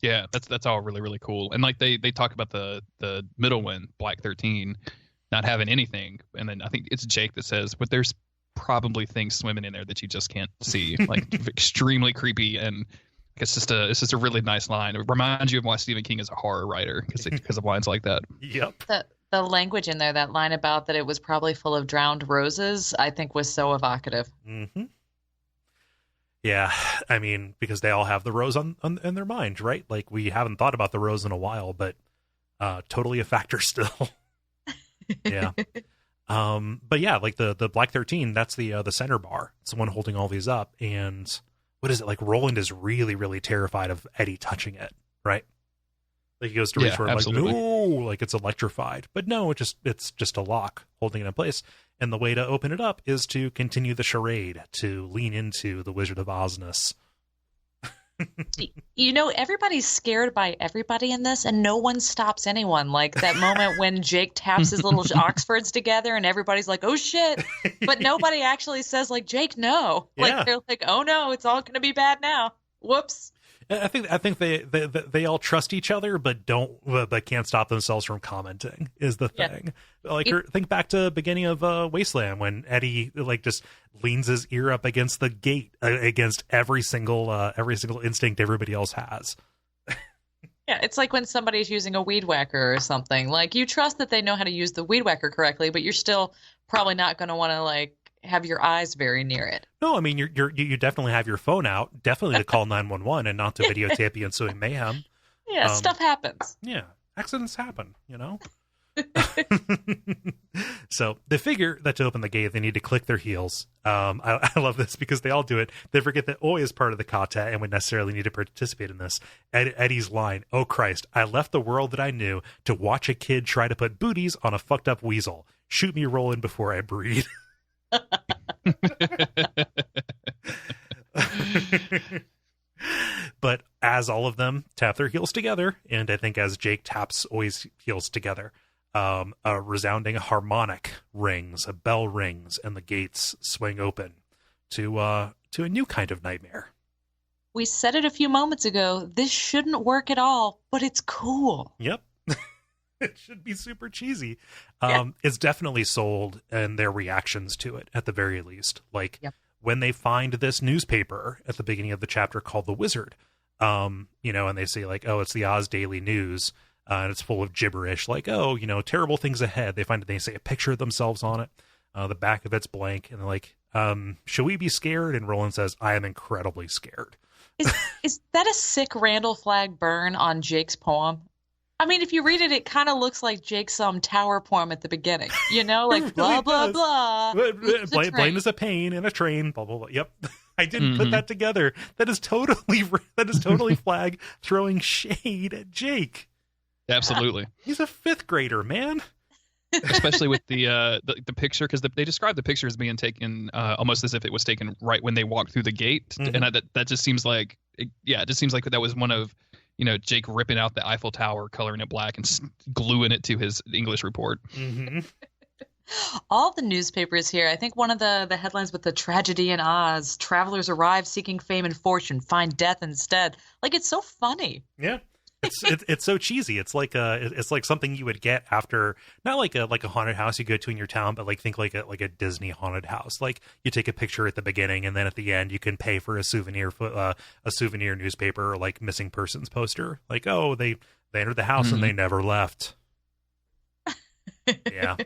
Yeah, that's all really, really cool. And like they talk about the middle one, Black 13, not having anything. And then I think it's Jake that says, but there's probably things swimming in there that you just can't see. Like extremely creepy, and it's just a really nice line. It reminds you of why Stephen King is a horror writer, because of lines like that. Yep. The language in there, that line about that it was probably full of drowned roses, I think was so evocative. Mm-hmm. Yeah, I mean, because they all have the rose in their mind, right? Like, we haven't thought about the rose in a while, but totally a factor still. Yeah. But yeah, like the Black 13, that's the center bar. It's the one holding all these up. And what is it? Like, Roland is really, really terrified of Eddie touching it, right? Like, he goes to reach for it, like, no, like it's electrified. But no, it's just a lock holding it in place. And the way to open it up is to continue the charade, to lean into the Wizard of Ozness. Everybody's scared by everybody in this, and no one stops anyone. Like that moment when Jake taps his little Oxfords together, and everybody's like, "Oh shit!" But nobody actually says, "Like Jake, no." Yeah. Like they're like, "Oh no, it's all gonna be bad now. Whoops." I think they all trust each other, but can't stop themselves from commenting is the thing. Yeah. Like, think back to beginning of Wasteland when Eddie like just leans his ear up against the gate against every single instinct everybody else has. Yeah, it's like when somebody's using a weed whacker or something. Like, you trust that they know how to use the weed whacker correctly, but you're still probably not going to want to like have your eyes very near it. No, I mean, you definitely have your phone out, definitely to call 911 and not to videotape the ensuing mayhem. Yeah, stuff happens. Yeah, accidents happen, So they figure that to open the gate, they need to click their heels. I love this because they all do it. They forget that Oi is part of the Ka Tet and would necessarily need to participate in this. Eddie's line, "Oh Christ, I left the world that I knew to watch a kid try to put booties on a fucked up weasel. Shoot me, Roland, before I breed." But as all of them tap their heels together, and I think as Jake taps Oi's heels together, a resounding harmonic rings, a bell rings, and the gates swing open to a new kind of nightmare. We said it a few moments ago. This shouldn't work at all, but it's cool. Yep. It should be super cheesy. Yeah. It's definitely sold in their reactions to it, at the very least. Like, Yep. when they find this newspaper at the beginning of the chapter called The Wizard, and they say, like, oh, it's the Oz Daily News, and it's full of gibberish, like, oh, terrible things ahead. They find it, they say a picture of themselves on it. The back of it's blank, and they're like, should we be scared? And Roland says, I am incredibly scared. Is that a sick Randall Flagg burn on Jake's poem? I mean, if you read it, it kind of looks like Jake's tower poem at the beginning. Like It blah, really blah, does. blah. Blame is a pain in a train, blah, blah, blah. Yep. I didn't put Mhm. that together. That is totally Flagg throwing shade at Jake. Absolutely. He's a 5th grader, man. Especially with the picture, because they describe the picture as being taken almost as if it was taken right when they walked through the gate, Mhm. and that just seems like it just seems like that was one of Jake ripping out the Eiffel Tower, coloring it black, and gluing it to his English report. Mm-hmm. All the newspapers here, I think one of the headlines with the tragedy in Oz, travelers arrive seeking fame and fortune, find death instead. Like, it's so funny. Yeah. It's so cheesy. It's like something you would get after, not like a haunted house you go to in your town, but think like a Disney haunted house. Like, you take a picture at the beginning, and then at the end you can pay for a souvenir newspaper, or like missing persons poster. Like, oh, they entered the house and they never left. Yeah.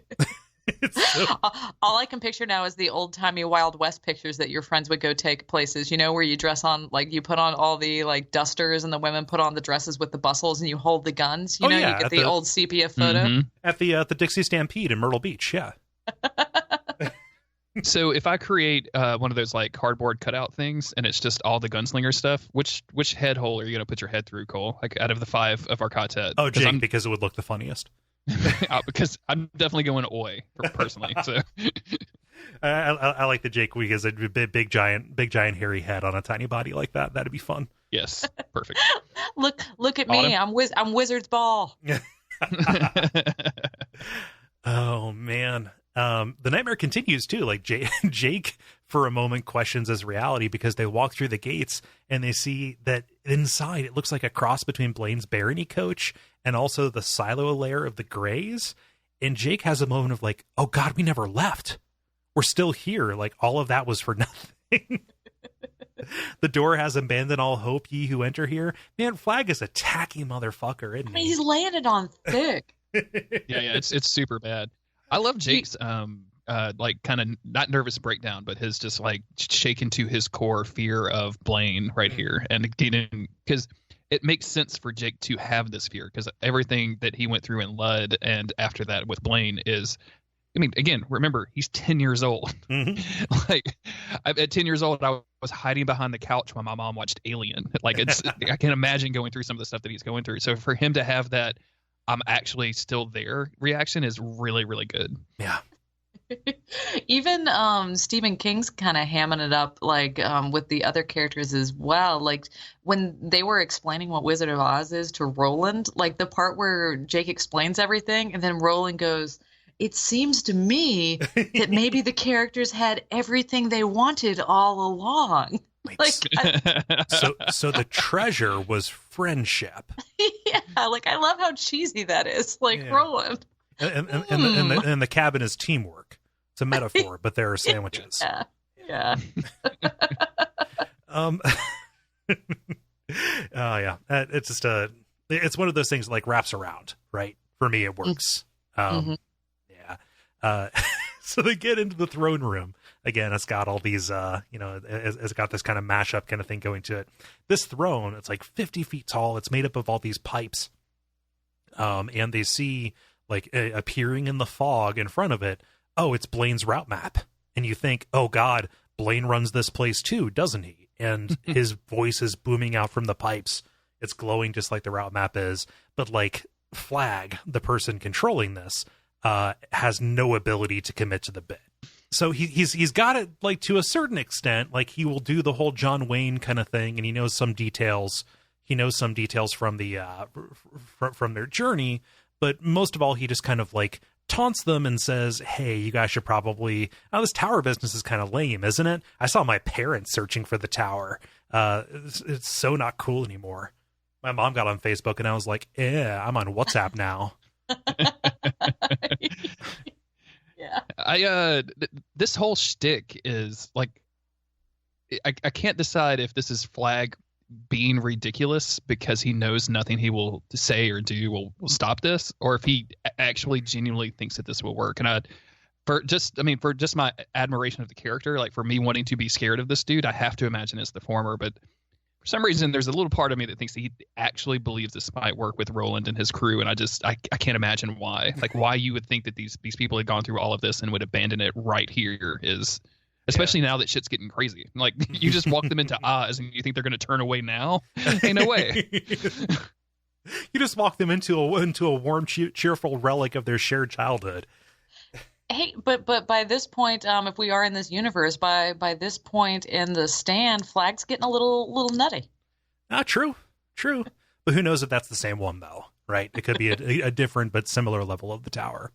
All I can picture now is the old-timey Wild West pictures that your friends would go take places, where you dress on, like, you put on all the, like, dusters, and the women put on the dresses with the bustles, and you hold the guns. You get the old sepia photo. Mhm. At the Dixie Stampede in Myrtle Beach, yeah. So if I create one of those like cardboard cutout things, and it's just all the gunslinger stuff, which head hole are you gonna put your head through, Cole? Like, out of the 5 of our Ka Tet? Oh, Jake, because it would look the funniest. Because I'm definitely going oi personally. So I like the Jake because a big giant hairy head on a tiny body like that. That'd be fun. yes, perfect. Look at me. I'm Wizard's Ball. Oh man. The nightmare continues too. Like, Jake for a moment questions his reality, because they walk through the gates and they see that inside it looks like a cross between Blaine's barony coach and also the silo lair of the Greys. And Jake has a moment of like, oh God, we never left. We're still here. Like, all of that was for nothing. The door has abandoned all hope, ye who enter here. Man, Flagg is a tacky motherfucker, isn't he? He's laying it on thick. yeah, it's super bad. I love Jake's like kind of not nervous breakdown, but his just like shaken to his core fear of Blaine right here, and because it makes sense for Jake to have this fear, because everything that he went through in Lud and after that with Blaine is, I mean, again, remember, he's 10 years old. Mm-hmm. Like, at 10 years old, I was hiding behind the couch when my mom watched Alien. Like, I can't imagine going through some of the stuff that he's going through. So for him to have that, I'm actually still there reaction is really, really good. Yeah. Even Stephen King's kind of hamming it up, like, with the other characters as well. Like, when they were explaining what Wizard of Oz is to Roland, like the part where Jake explains everything, and then Roland goes, "It seems to me that maybe the characters had everything they wanted all along." Like, so the treasure was friendship. yeah, like, I love how cheesy that is. Like, Yeah. Roland. And the cabin is teamwork. It's a metaphor, but there are sandwiches. Yeah. Oh yeah, it's just it's one of those things that, like, wraps around, right? For me, it works. Yeah. So they get into the throne room again. It's got all these, it's got this kind of mashup kind of thing going to it. This throne, it's like 50 feet tall. It's made up of all these pipes. And they see, like, appearing in the fog in front of it, oh, it's Blaine's route map. And you think, oh God, Blaine runs this place too, doesn't he? And his voice is booming out from the pipes. It's glowing just like the route map is. But, like, Flagg, the person controlling this, has no ability to commit to the bit. So he's got it, like, to a certain extent. Like, he will do the whole John Wayne kind of thing, and he knows some details. He knows some details from the from their journey, but most of all, he just kind of like taunts them and says, hey, you guys should probably, this tower business is kind of lame, isn't it? I saw my parents searching for the tower. It's so not cool anymore. My mom got on Facebook and I was like, yeah, I'm on WhatsApp now. Yeah. This whole shtick is like, I can't decide if this is Flag being ridiculous because he knows nothing he will say or do will stop this, or if he actually genuinely thinks that this will work. And for just my admiration of the character, like for me wanting to be scared of this dude, I have to imagine it's the former. But for some reason, there's a little part of me that thinks that he actually believes this might work with Roland and his crew, and I can't imagine why. Like why you would think that these people had gone through all of this and would abandon it right here is. Especially now that shit's getting crazy. Like, you just walk them into Oz and you think they're going to turn away now? Ain't no way. You just walk them into a warm, cheerful relic of their shared childhood. Hey, but by this point, if we are in this universe, by this point in the Stand, Flag's getting a little nutty. True. But who knows if that's the same one, though, right? It could be a different but similar level of the tower.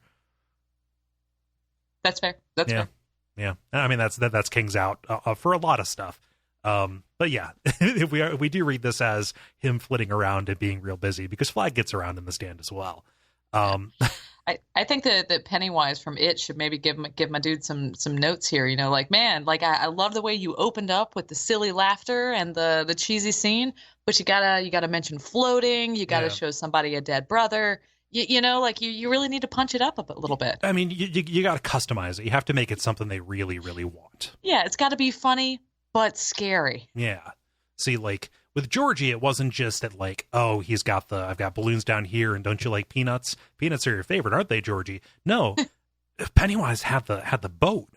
That's fair. That's fair. Yeah, I mean that's King's out for a lot of stuff, but yeah, we do read this as him flitting around and being real busy because Flag gets around in the Stand as well. I think that Pennywise from It should maybe give my dude some notes here. You know, like man, like I love the way you opened up with the silly laughter and the cheesy scene, but you gotta mention floating. You gotta show somebody a dead brother. You know, like you really need to punch it up a little bit. I mean, you got to customize it. You have to make it something they really, really want. Yeah, it's got to be funny, but scary. Yeah. See, like with Georgie, it wasn't just that like, oh, I've got balloons down here, and don't you like peanuts? Peanuts are your favorite, aren't they, Georgie? No, Pennywise had the boat.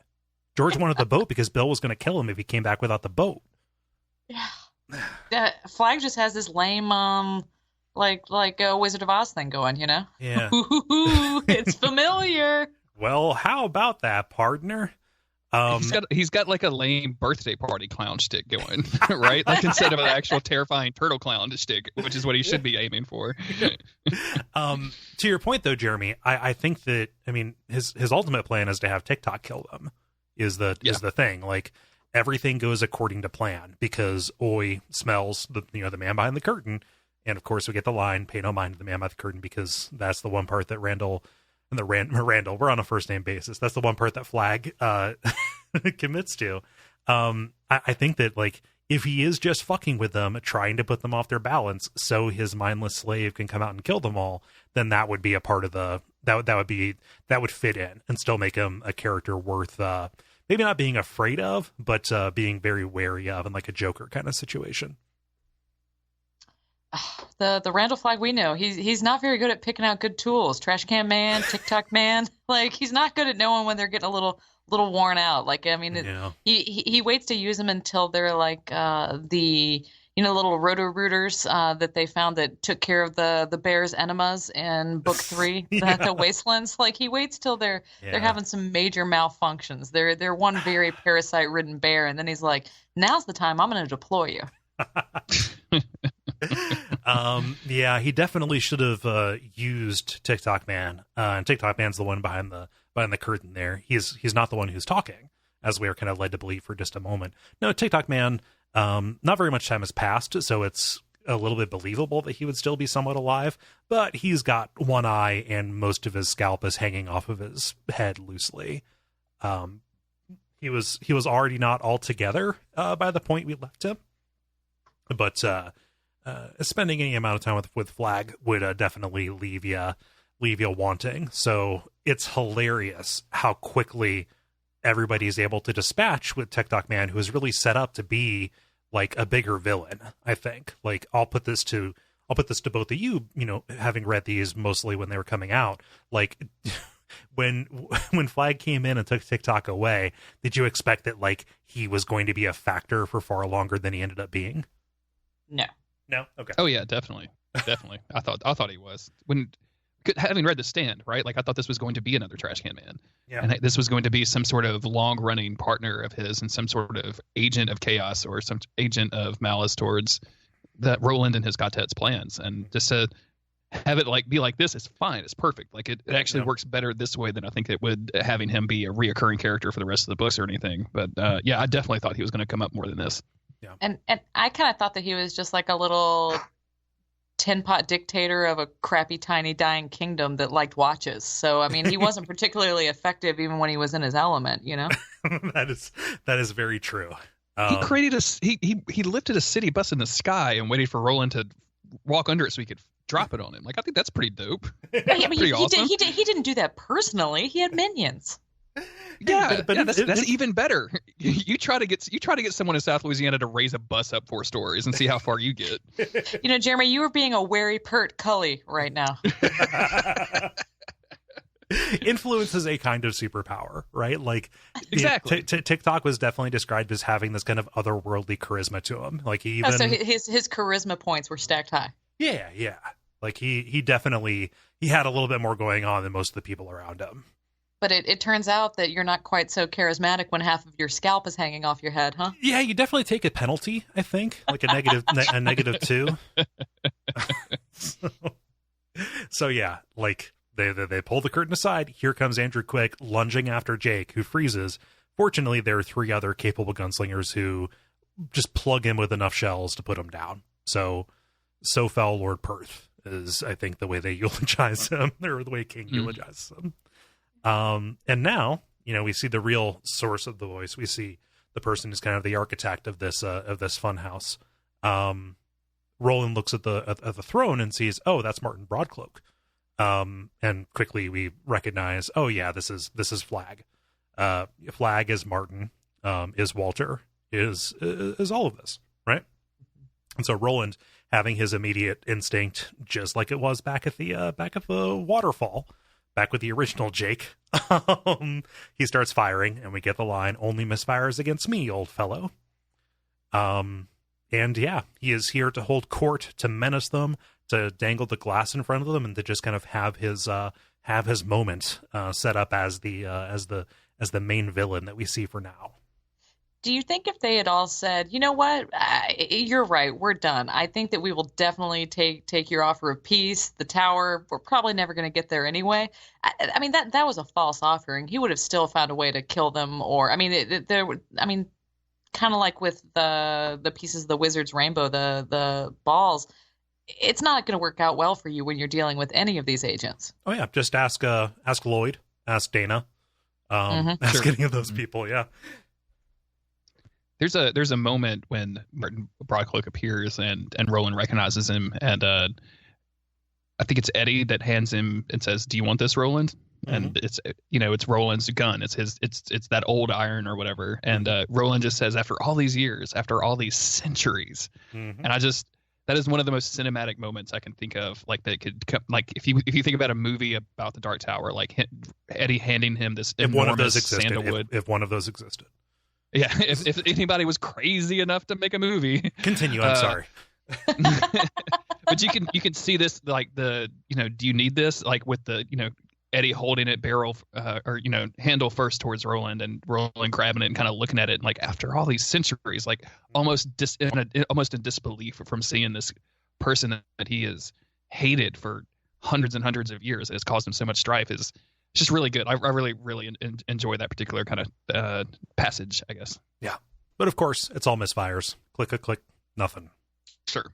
George wanted the boat because Bill was going to kill him if he came back without the boat. Yeah. Flag just has this lame like a Wizard of Oz thing going, you know? Yeah. It's familiar. Well, how about that, partner? He's got like a lame birthday party clown shtick going, right? Like instead of an actual terrifying turtle clown shtick, which is what he should be aiming for. To your point, though, Jeremy, I think that his ultimate plan is to have TikTok kill them. Is the thing like everything goes according to plan because Oi smells the man behind the curtain. And of course, we get the line, pay no mind to the man by the curtain, because that's the one part that Randall, we're on a first name basis. That's the one part that Flag commits to. I think that, like, if he is just fucking with them, trying to put them off their balance so his mindless slave can come out and kill them all, then that would be a part of that would fit in and still make him a character worth, maybe not being afraid of, but being very wary of, in like a Joker kind of situation. The Randall Flag we know, he's not very good at picking out good tools. Trash can man, TikTok man, like he's not good at knowing when they're getting a little worn out. Like he waits to use them until they're like the little roto-rooters that they found that took care of the bear's enemas in book 3, the Wastelands. Like he waits till they're having some major malfunctions. They're one very parasite-ridden bear, and then he's like, now's the time I'm going to deploy you. He definitely should have used TikTok Man. And TikTok Man's the one behind the curtain there. He's not the one who's talking, as we are kind of led to believe for just a moment. No, TikTok Man, not very much time has passed, so it's a little bit believable that he would still be somewhat alive, but he's got one eye and most of his scalp is hanging off of his head loosely. He was already not altogether by the point we left him, but spending any amount of time with Flag would definitely leave you wanting. So it's hilarious how quickly everybody's able to dispatch with TikTok Man, who is really set up to be like a bigger villain. I think, like, I'll put this to both of you, having read these mostly when they were coming out, like when Flag came in and took TikTok away, did you expect that like he was going to be a factor for far longer than he ended up being? No. Okay. Oh yeah, definitely. I thought he was, having read The Stand, right? Like I thought this was going to be another Trash Can Man, and this was going to be some sort of long-running partner of his and some sort of agent of chaos or some agent of malice towards that Roland and his Ka Tet's plans. And just to have it like be like this, it's fine. It's perfect. Like it actually works better this way than I think it would having him be a reoccurring character for the rest of the books or anything. But yeah, I definitely thought he was going to come up more than this. Yeah. And I kind of thought that he was just like a little tin pot dictator of a crappy, tiny, dying kingdom that liked watches. So, I mean, he wasn't particularly effective even when he was in his element, you know? That is very true. He created he lifted a city bus in the sky and waited for Roland to walk under it so he could drop it on him. Like, I think that's pretty dope. I mean, pretty awesome. He didn't do that personally. He had minions. Yeah, that's even better. You try to get someone in South Louisiana to raise a bus up 4 stories and see how far you get. You know, Jeremy, you were being a wary pert cully right now. Influence is a kind of superpower, right? Like, exactly. TikTok was definitely described as having this kind of otherworldly charisma to him. Like, he even so his charisma points were stacked high. Yeah. Like, he definitely had a little bit more going on than most of the people around him. But it turns out that you're not quite so charismatic when half of your scalp is hanging off your head, huh? Yeah, you definitely take a penalty, I think, like a negative 2. So yeah, like they pull the curtain aside. Here comes Andrew Quick lunging after Jake, who freezes. Fortunately, there are 3 other capable gunslingers who just plug him with enough shells to put him down. So fell Lord Perth is, I think, the way they eulogize him, or the way King eulogizes him. And now, you know, we see the real source of the voice. We see the person who's kind of the architect of this fun house. Roland looks at the throne and sees, oh, that's Martin Broadcloak. And quickly we recognize, oh yeah, this is Flag. Flag is Martin, is Walter, is all of this, right? And so Roland, having his immediate instinct, just like it was back at the waterfall, back with the original Jake, he starts firing, and we get the line, "Only misfires against me, old fellow." And yeah, he is here to hold court, to menace them, to dangle the glass in front of them, and to just kind of have his moment set up as the main villain that we see for now. Do you think if they had all said, you know what, you're right, we're done. I think that we will definitely take your offer of peace, the tower. We're probably never going to get there anyway. I mean, that was a false offering. He would have still found a way to kill them, or kind of like with the pieces of the Wizard's Rainbow, the balls. It's not going to work out well for you when you're dealing with any of these agents. Oh yeah, just ask Lloyd, ask Dana, ask any of those people. Yeah. There's a moment when Martin Broadcloak appears and Roland recognizes him, and I think it's Eddie that hands him and says, "Do you want this, Roland?" And it's Roland's gun. It's that old iron or whatever. And Roland just says, "After all these years, after all these centuries," and that is one of the most cinematic moments I can think of. Like that could come, like if you think about a movie about the Dark Tower, like Eddie handing him this enormous sandalwood. If one of those existed. Yeah, if anybody was crazy enough to make a movie. Continue, I'm sorry. But you can see this, like do you need this? Like with the, Eddie holding it barrel or handle first towards Roland, and Roland grabbing it and kind of looking at it, and like after all these centuries, like almost in disbelief from seeing this person that he has hated for hundreds and hundreds of years, has caused him so much strife, is it's just really good. I really, really enjoy that particular kind of passage, I guess. Yeah. But of course, it's all misfires. Click, nothing. Sure.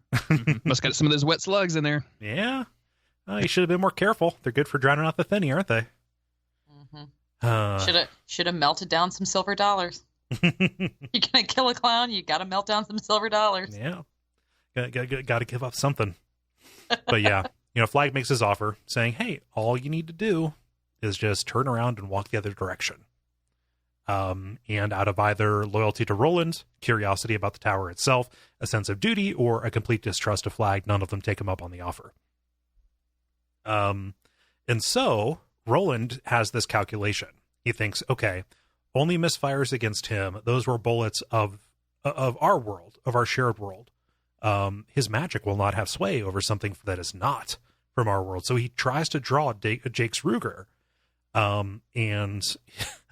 Must got some of those wet slugs in there. Yeah. You should have been more careful. They're good for drowning out the thinny, aren't they? Should have melted down some silver dollars. You're going to kill a clown, you got to melt down some silver dollars. Yeah. Got to give up something. But yeah, Flag makes his offer saying, hey, all you need to do is just turn around and walk the other direction. And out of either loyalty to Roland, curiosity about the tower itself, a sense of duty, or a complete distrust of Flag, none of them take him up on the offer. And so Roland has this calculation. He thinks, okay, only misfires against him. Those were bullets of our world, of our shared world. His magic will not have sway over something that is not from our world. So he tries to draw Jake's Ruger. And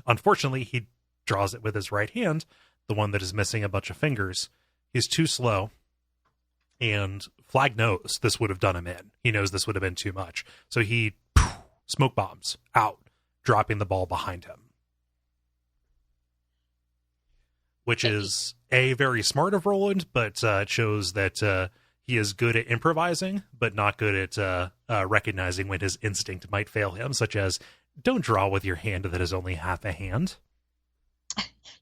unfortunately, he draws it with his right hand, the one that is missing a bunch of fingers. He's too slow, and Flag knows this would have done him in. He knows this would have been too much. So he smoke bombs out, dropping the ball behind him. Which is very smart of Roland, but it shows that he is good at improvising, but not good at recognizing when his instinct might fail him, such as, don't draw with your hand that is only half a hand.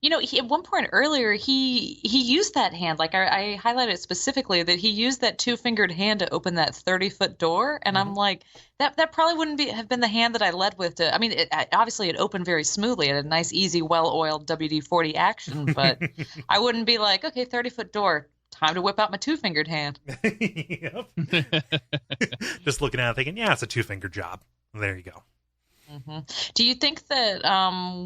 At one point earlier, he used that hand. Like I highlighted specifically that he used that 2-fingered hand to open that 30-foot door. And I'm like, that probably wouldn't have been the hand that I led with. Obviously it opened very smoothly. It had a nice, easy, well-oiled WD-40 action. But I wouldn't be like, okay, 30-foot door. Time to whip out my 2-fingered hand. Yep. Just looking at it thinking, yeah, it's a 2-finger job. There you go. Mm-hmm. Do you think that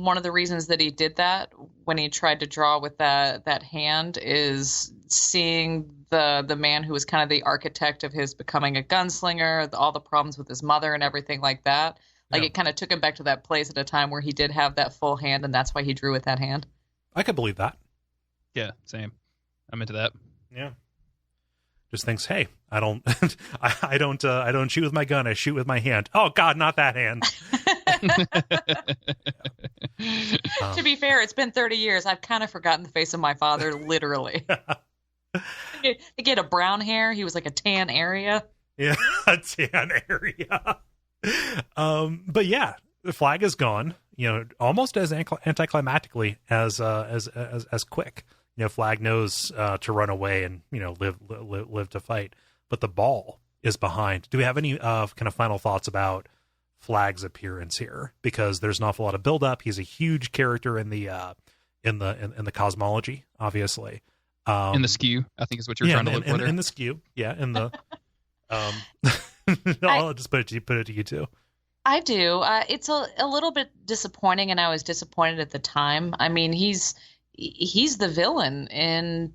one of the reasons that he did that when he tried to draw with that hand is seeing the man who was kind of the architect of his becoming a gunslinger, all the problems with his mother and everything like that? Like It kind of took him back to that place at a time where he did have that full hand, and that's why he drew with that hand. I could believe that. Yeah, same. I'm into that. Yeah. Just thinks, hey, I don't shoot with my gun. I shoot with my hand. Oh God, not that hand. To be fair, it's been 30 years. I've kind of forgotten the face of my father, literally. He had a brown hair. He was like a tan area. Yeah, a tan area. But yeah, the flag is gone. Almost as anticlimactically as quick. Flag knows to run away and live to fight, but the ball is behind. Do we have any kind of final thoughts about Flag's appearance here? Because there's an awful lot of build up. He's a huge character in the cosmology, obviously. In the skew, I think is what you're trying to look for. In the skew, in the. I'll just put it to you too. I do. It's a little bit disappointing, and I was disappointed at the time. I mean, he's the villain in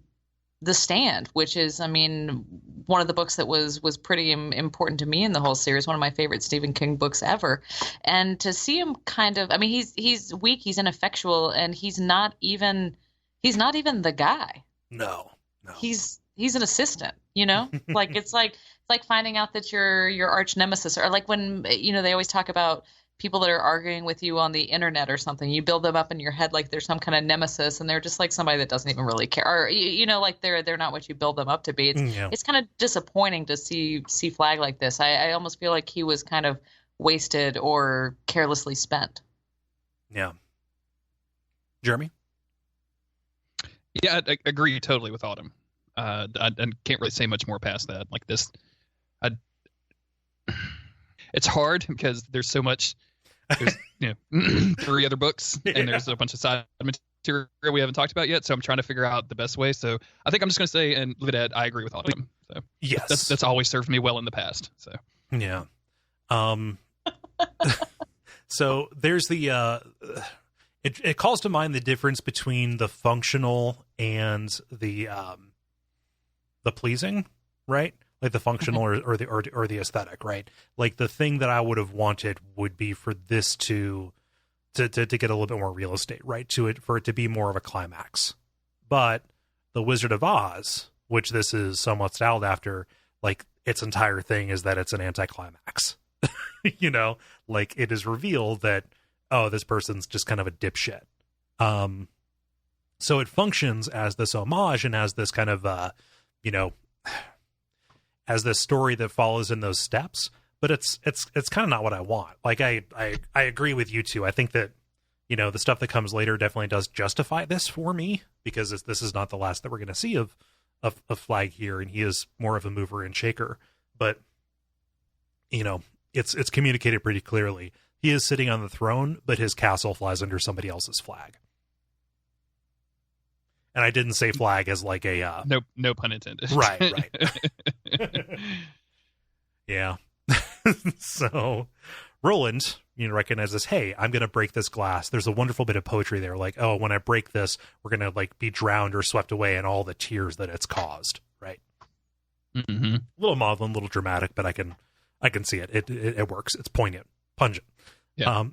The Stand, which is, one of the books that was pretty important to me in the whole series, one of my favorite Stephen King books ever. And to see him kind of, he's weak, he's ineffectual, and he's not even the guy. No. He's an assistant, like it's like finding out that your arch nemesis, or like when, they always talk about people that are arguing with you on the internet or something. You build them up in your head like they're some kind of nemesis, and they're just like somebody that doesn't even really care, or like they're not what you build them up to be. It's kind of disappointing to see Flag like this. I almost feel like he was kind of wasted or carelessly spent. Yeah. Jeremy? Yeah, I agree totally with Autumn. I can't really say much more past that. Like this, it's hard because there's so much. There's 3 other books, and there's a bunch of side material we haven't talked about yet. So I'm trying to figure out the best way. So I think I'm just going to say and leave it at I agree with Autumn. So yes, that's always served me well in the past. So yeah. So there's the. It calls to mind the difference between the functional and the pleasing, right? Like the functional or the aesthetic, right? Like the thing that I would have wanted would be for this to get a little bit more real estate, right? For it to be more of a climax. But the Wizard of Oz, which this is somewhat styled after, like its entire thing is that it's an anticlimax. Like it is revealed that, oh, this person's just kind of a dipshit. So it functions as this homage and as this kind of, as this story that follows in those steps, but it's kind of not what I want. Like I agree with you too. I think that, the stuff that comes later definitely does justify this for me, because this is not the last that we're going to see of Flag here. And he is more of a mover and shaker, but it's communicated pretty clearly. He is sitting on the throne, but his castle flies under somebody else's flag. And I didn't say flag as like a... No pun intended. Right. Yeah. So Roland, recognizes, hey, I'm going to break this glass. There's a wonderful bit of poetry there. Like, oh, when I break this, we're going to like be drowned or swept away in all the tears that it's caused. Right. Mm-hmm. A little maudlin, a little dramatic, but I can see it. It works. It's poignant, pungent. Yeah.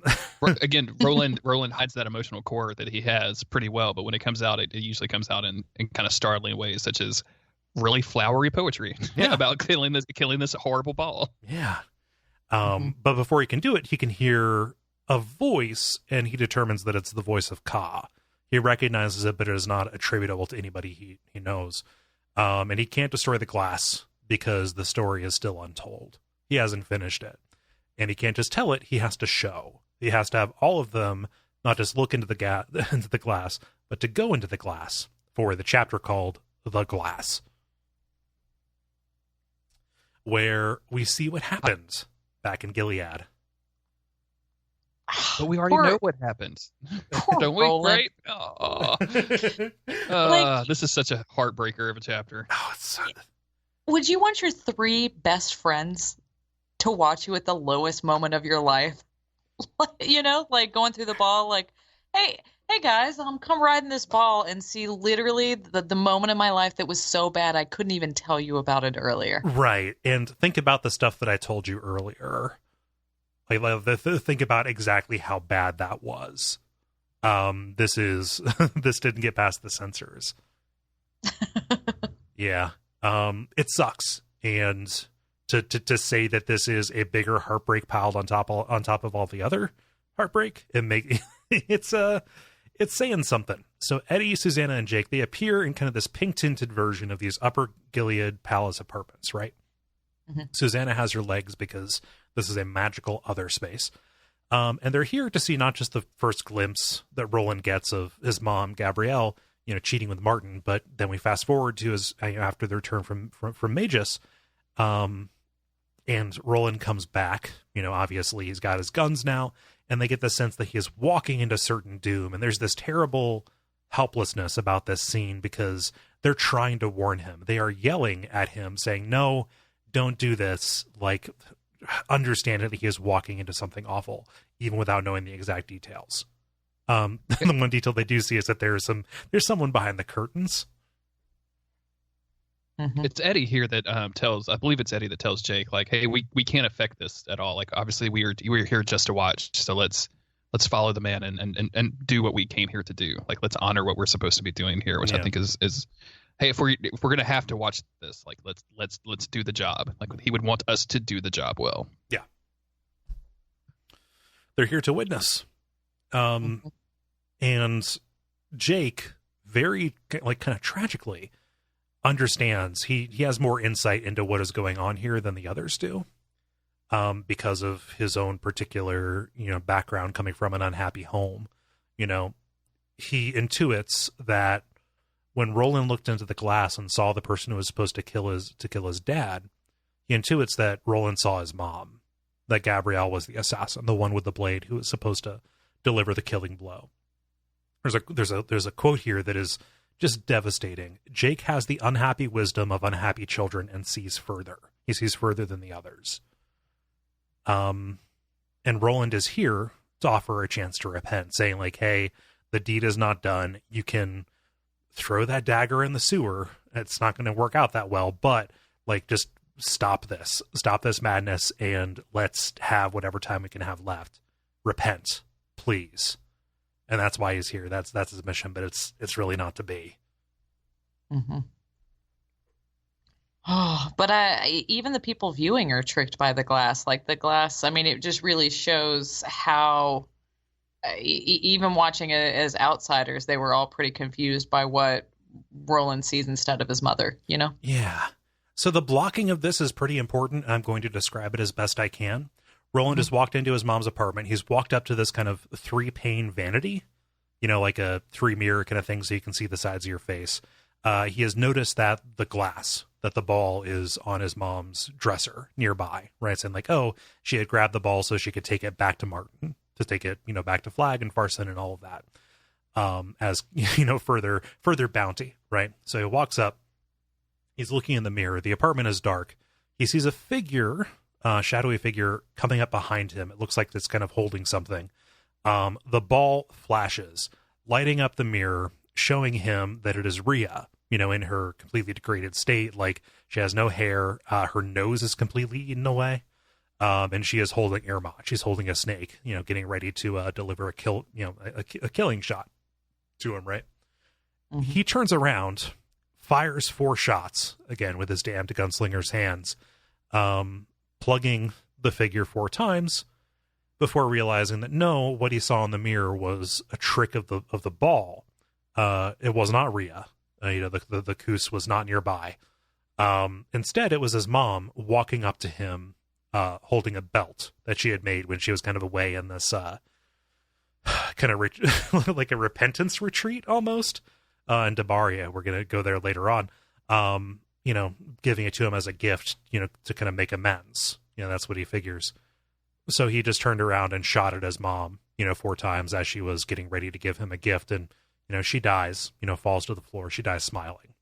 Again, Roland hides that emotional core that he has pretty well, but when it comes out, it usually comes out in kind of startling ways, such as really flowery poetry Yeah. about killing this horrible ball. Yeah. But before he can do it, he can hear a voice, and he determines that it's the voice of Ka. He recognizes it, but it is not attributable to anybody he knows. And he can't destroy the glass because the story is still untold. He hasn't finished it. And he can't just tell it, he has to show. He has to have all of them not just look into into the glass, but to go into the glass for the chapter called The Glass, where we see what happens back in Gilead. But we already know what happens. Don't we? Roland. Right? Oh. This is such a heartbreaker of a chapter. Oh, it's Would you want your 3 best friends to watch you at the lowest moment of your life? You know, like going through the ball, like, hey guys, come riding this ball, and see literally the moment in my life that was so bad I couldn't even tell you about it earlier. right. And think about the stuff that I told you earlier. Like, think about exactly how bad that was. This didn't get past the censors. Yeah. It sucks. And to say that this is a bigger heartbreak piled on top of all the other heartbreak, it's saying something. So Eddie, Susanna, and Jake, they appear in kind of this pink tinted version of these Upper Gilead Palace apartments, right? Mm-hmm. Susanna has her legs because this is a magical other space. And they're here to see not just the first glimpse that Roland gets of his mom, Gabrielle, cheating with Martin, but then we fast forward to his after the return from Magus, and Roland comes back. Obviously he's got his guns now, and they get the sense that he is walking into certain doom. And there's this terrible helplessness about this scene because they're trying to warn him. They are yelling at him, saying, "No, don't do this." Like, understand that he is walking into something awful, even without knowing the exact details. The one detail they do see is that there's someone behind the curtains. Mm-hmm. It's Eddie here that I believe it's Eddie that tells Jake, like, hey, we can't affect this at all. Like, obviously we're here just to watch. So let's follow the man and do what we came here to do. Like, let's honor what we're supposed to be doing here, which I think is, hey, if we're going to have to watch this, like, let's do the job. Like, he would want us to do the job well. Yeah. They're here to witness. And Jake, very, like, kind of tragically, understands he has more insight into what is going on here than the others do, because of his own particular background coming from an unhappy home. He intuits that when Roland looked into the glass and saw the person who was supposed to kill his dad, he intuits that Roland saw his mom, that Gabrielle was the assassin, the one with the blade who was supposed to deliver the killing blow. There's a quote here that is just devastating. Jake has the unhappy wisdom of unhappy children and sees further. He sees further than the others. And Roland is here to offer a chance to repent, saying, like, hey, the deed is not done. You can throw that dagger in the sewer. It's not going to work out that well, but, like, just stop this madness, and let's have whatever time we can have left. Repent, please. And that's why he's here. That's his mission, but it's really not to be. Mm-hmm. Oh, but even the people viewing are tricked by the glass. Like, the glass, I mean, it just really shows how, even watching it as outsiders, they were all pretty confused by what Roland sees instead of his mother, Yeah. So the blocking of this is pretty important. I'm going to describe it as best I can. Roland has walked into his mom's apartment. He's walked up to this kind of 3-pane vanity, like a 3-mirror kind of thing, so you can see the sides of your face. He has noticed that the ball is on his mom's dresser nearby, right? Saying, like, oh, she had grabbed the ball so she could take it back to Martin, to take it, back to Flag and Farson and all of that, as, further bounty, right? So he walks up. He's looking in the mirror. The apartment is dark. He sees a figure, shadowy figure, coming up behind him. It looks like it's kind of holding something. The ball flashes, lighting up the mirror, showing him that it is Rhea, in her completely degraded state. Like, she has no hair. Her nose is completely eaten away. And she is holding Irma. She's holding a snake, getting ready to deliver a killing shot to him, right? Mm-hmm. He turns around, fires 4 shots, again with his damned gunslinger's hands, plugging the figure 4 times before realizing that no, what he saw in the mirror was a trick of the ball. It was not Rhea. The Koos was not nearby. Instead, it was his mom walking up to him, holding a belt that she had made when she was kind of away in this kind of like a repentance retreat almost. In Dabaria, we're going to go there later on. Giving it to him as a gift, to kind of make amends. That's what he figures. So he just turned around and shot at his mom, 4 times as she was getting ready to give him a gift. And, she dies, falls to the floor. She dies smiling.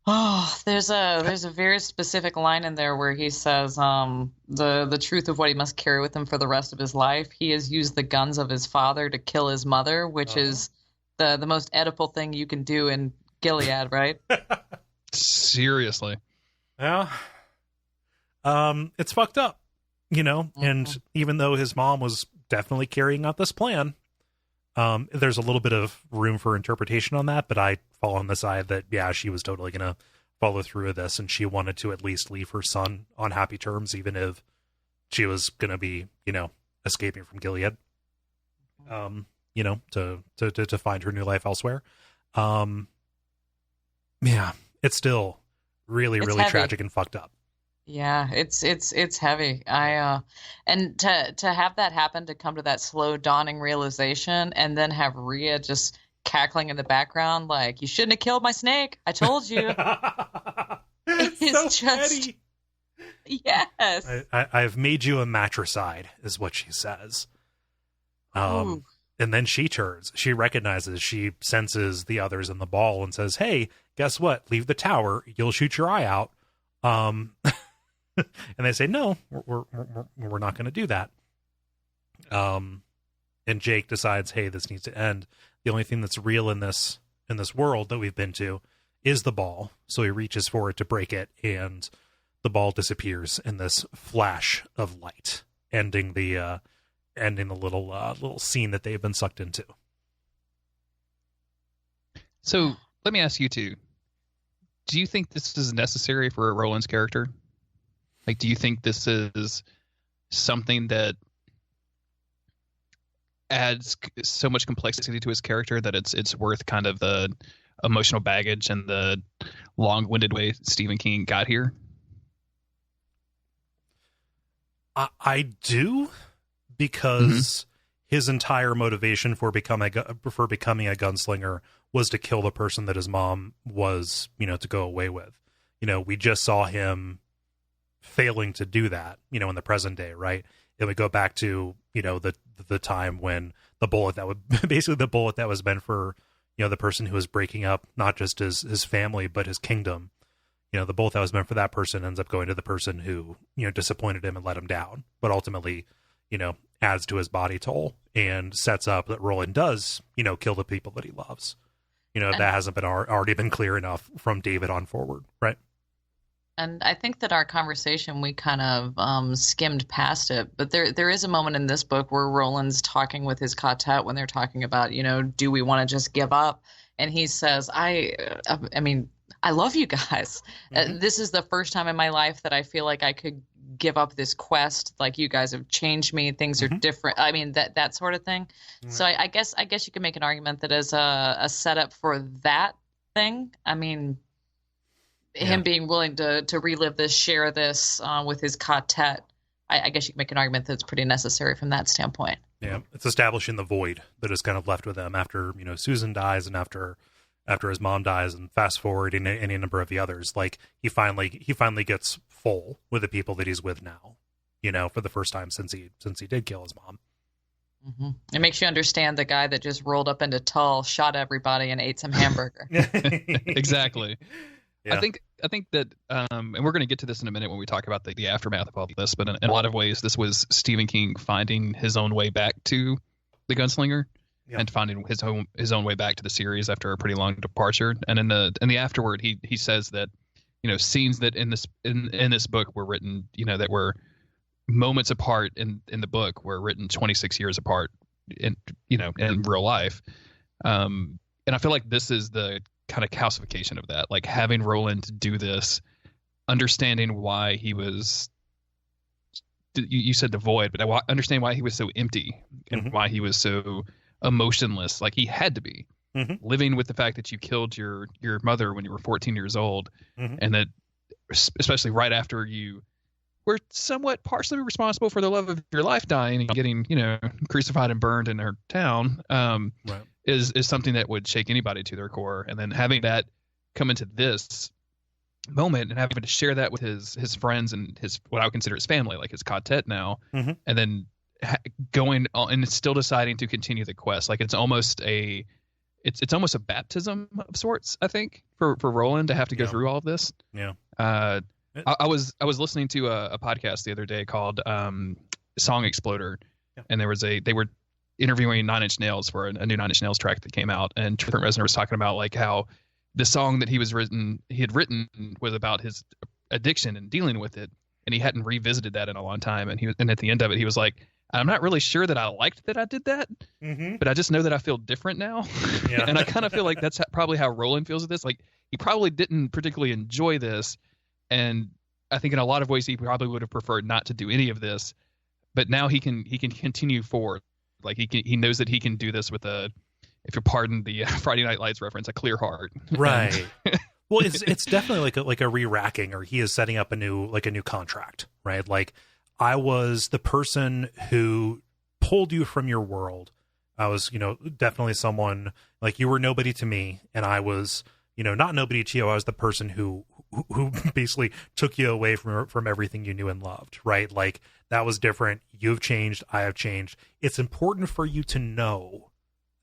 Oh, there's a very specific line in there where he says, the truth of what he must carry with him for the rest of his life. He has used the guns of his father to kill his mother, which is the most Oedipal thing you can do in Gilead, right? Seriously. Yeah. It's fucked up, and even though his mom was definitely carrying out this plan, there's a little bit of room for interpretation on that, but I fall on the side that, yeah, she was totally going to follow through with this, and she wanted to at least leave her son on happy terms, even if she was going to be, escaping from Gilead, to find her new life elsewhere. Yeah, it's still really heavy. Tragic and fucked up. Yeah, it's heavy. And to have that happen, to come to that slow dawning realization, and then have Rhea just cackling in the background like, "You shouldn't have killed my snake. I told you." It's so petty. Yes. I've made you a matricide, is what she says. And then she turns. She recognizes. She senses the others in the ball and says, "Hey, guess what? Leave the tower. You'll shoot your eye out." And they say, "No, we're not going to do that." And Jake decides, "Hey, this needs to end. The only thing that's real in this world that we've been to is the ball." So he reaches for it to break it, and the ball disappears in this flash of light, ending the little scene that they've been sucked into. So let me ask you two: do you think this is necessary for Roland's character? Like, do you think this is something that adds so much complexity to his character that it's worth kind of the emotional baggage and the long-winded way Stephen King got here? I do, because his entire motivation for becoming a gunslinger was to kill the person that his mom was, to go away with. We just saw him failing to do that, in the present day, right? And we go back to, the time when the bullet that was meant for, the person who was breaking up not just his family, but his kingdom. The bullet that was meant for that person ends up going to the person who, disappointed him and let him down, but ultimately, adds to his body toll and sets up that Roland does, kill the people that he loves. That hasn't been already been clear enough from David on forward, right? And I think that our conversation, we kind of skimmed past it, but there is a moment in this book where Roland's talking with his Ka Tet when they're talking about, do we want to just give up? And he says, I mean, I love you guys. This is the first time in my life that I feel like I could give up this quest. Like, you guys have changed me. Things are different. I mean, that sort of thing. So I guess you could make an argument that as a setup for that thing, I mean, him being willing to relive this, share this with his Ka Tet, I guess you can make an argument that it's pretty necessary from that standpoint. Yeah, it's establishing the void that is kind of left with him after, Susan dies and after his mom dies, and fast forward in any number of the others. Like, he finally gets full with the people that he's with now, for the first time since he did kill his mom. It makes you understand the guy that just rolled up into Tull, shot everybody, and ate some hamburger. Exactly. Yeah. I think that, and we're going to get to this in a minute when we talk about the aftermath of all this, but in a lot of ways, this was Stephen King finding his own way back to the gunslinger and finding his own way back to the series after a pretty long departure. And in the afterward, he says that, scenes that in this book were written, that were moments apart in the book were written 26 years apart in real life. And I feel like this is the kind of calcification of that, like having Roland do this, understanding why he was, you said devoid, but I understand why he was so empty and why he was so emotionless. Like he had to be living with the fact that you killed your mother when you were 14 years old, and that especially right after you were somewhat partially responsible for the love of your life dying and getting, crucified and burned in their town, is something that would shake anybody to their core. And then having that come into this moment and having to share that with his friends and what I would consider his family, like his Ka Tet now, and then going on and still deciding to continue the quest. Like it's almost a baptism of sorts, I think, for Roland to have to go through all of this. Yeah. I was listening to a podcast the other day called Song Exploder, and they were interviewing Nine Inch Nails for a new Nine Inch Nails track that came out, and Trent Reznor was talking about like how the song that he had written was about his addiction and dealing with it, and he hadn't revisited that in a long time, and at the end of it he was like, I'm not really sure that I liked that I did that, but I just know that I feel different now. And I kind of feel like that's probably how Roland feels with this. Like he probably didn't particularly enjoy this, and I think in a lot of ways he probably would have preferred not to do any of this, but now he can continue forward. Like he knows that he can do this with if you pardon the Friday Night Lights reference, a clear heart. Right. Well, it's definitely like a re-racking, or he is setting up a new contract, right? Like I was the person who pulled you from your world. I was, definitely someone like you were nobody to me, and I was, not nobody to you. I was the person who basically took you away from everything you knew and loved, right? Like that was different. You've changed. I have changed. It's important for you to know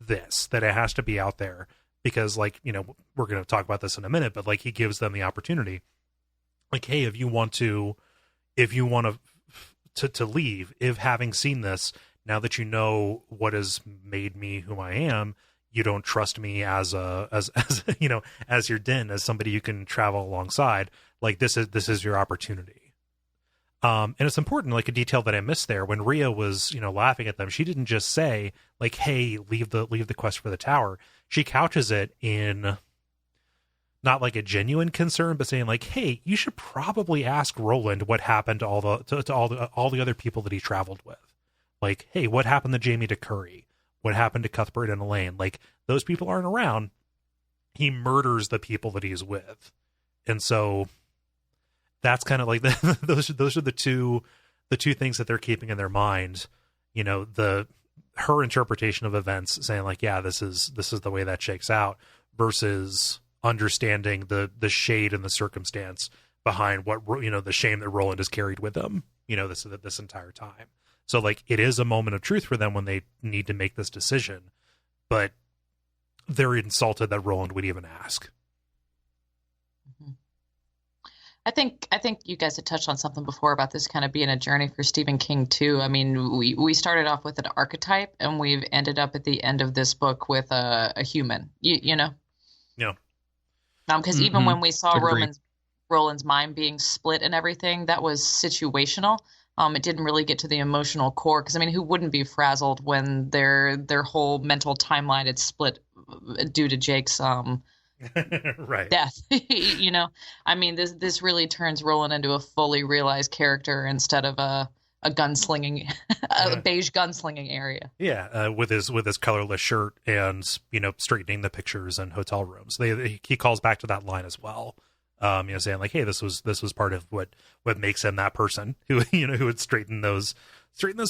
that it has to be out there, because like, we're going to talk about this in a minute, but like he gives them the opportunity, like, hey, if you want to leave, if having seen this, now that you know what has made me who I am, you don't trust me as your din, as somebody you can travel alongside. Like this is your opportunity. And it's important, like a detail that I missed there when Rhea was, laughing at them. She didn't just say like, hey, leave the quest for the tower. She couches it in not like a genuine concern, but saying like, hey, you should probably ask Roland what happened to all the other people that he traveled with. Like, hey, what happened to Jamie DeCurry? What happened to Cuthbert and Elaine? Like, those people aren't around. He murders the people that he's with. And so that's kind of like those are the two things that they're keeping in their mind. Her interpretation of events, saying like, yeah, this is the way that shakes out, versus understanding the shade and the circumstance behind what, the shame that Roland has carried with him, this entire time. So like it is a moment of truth for them when they need to make this decision, but they're insulted that Roland would even ask. I think you guys had touched on something before about this kind of being a journey for Stephen King too. I mean, we started off with an archetype, and we've ended up at the end of this book with a human. You know. Yeah. Because even when we saw Roland's mind being split and everything, that was situational. It didn't really get to the emotional core, because I mean, who wouldn't be frazzled when their whole mental timeline had split due to Jake's right. death? I mean, this really turns Roland into a fully realized character instead of a gunslinging, a beige gunslinging area. Yeah, with his colorless shirt and straightening the pictures and hotel rooms. He calls back to that line as well. Saying like, hey, this was part of what makes him that person who who would straighten those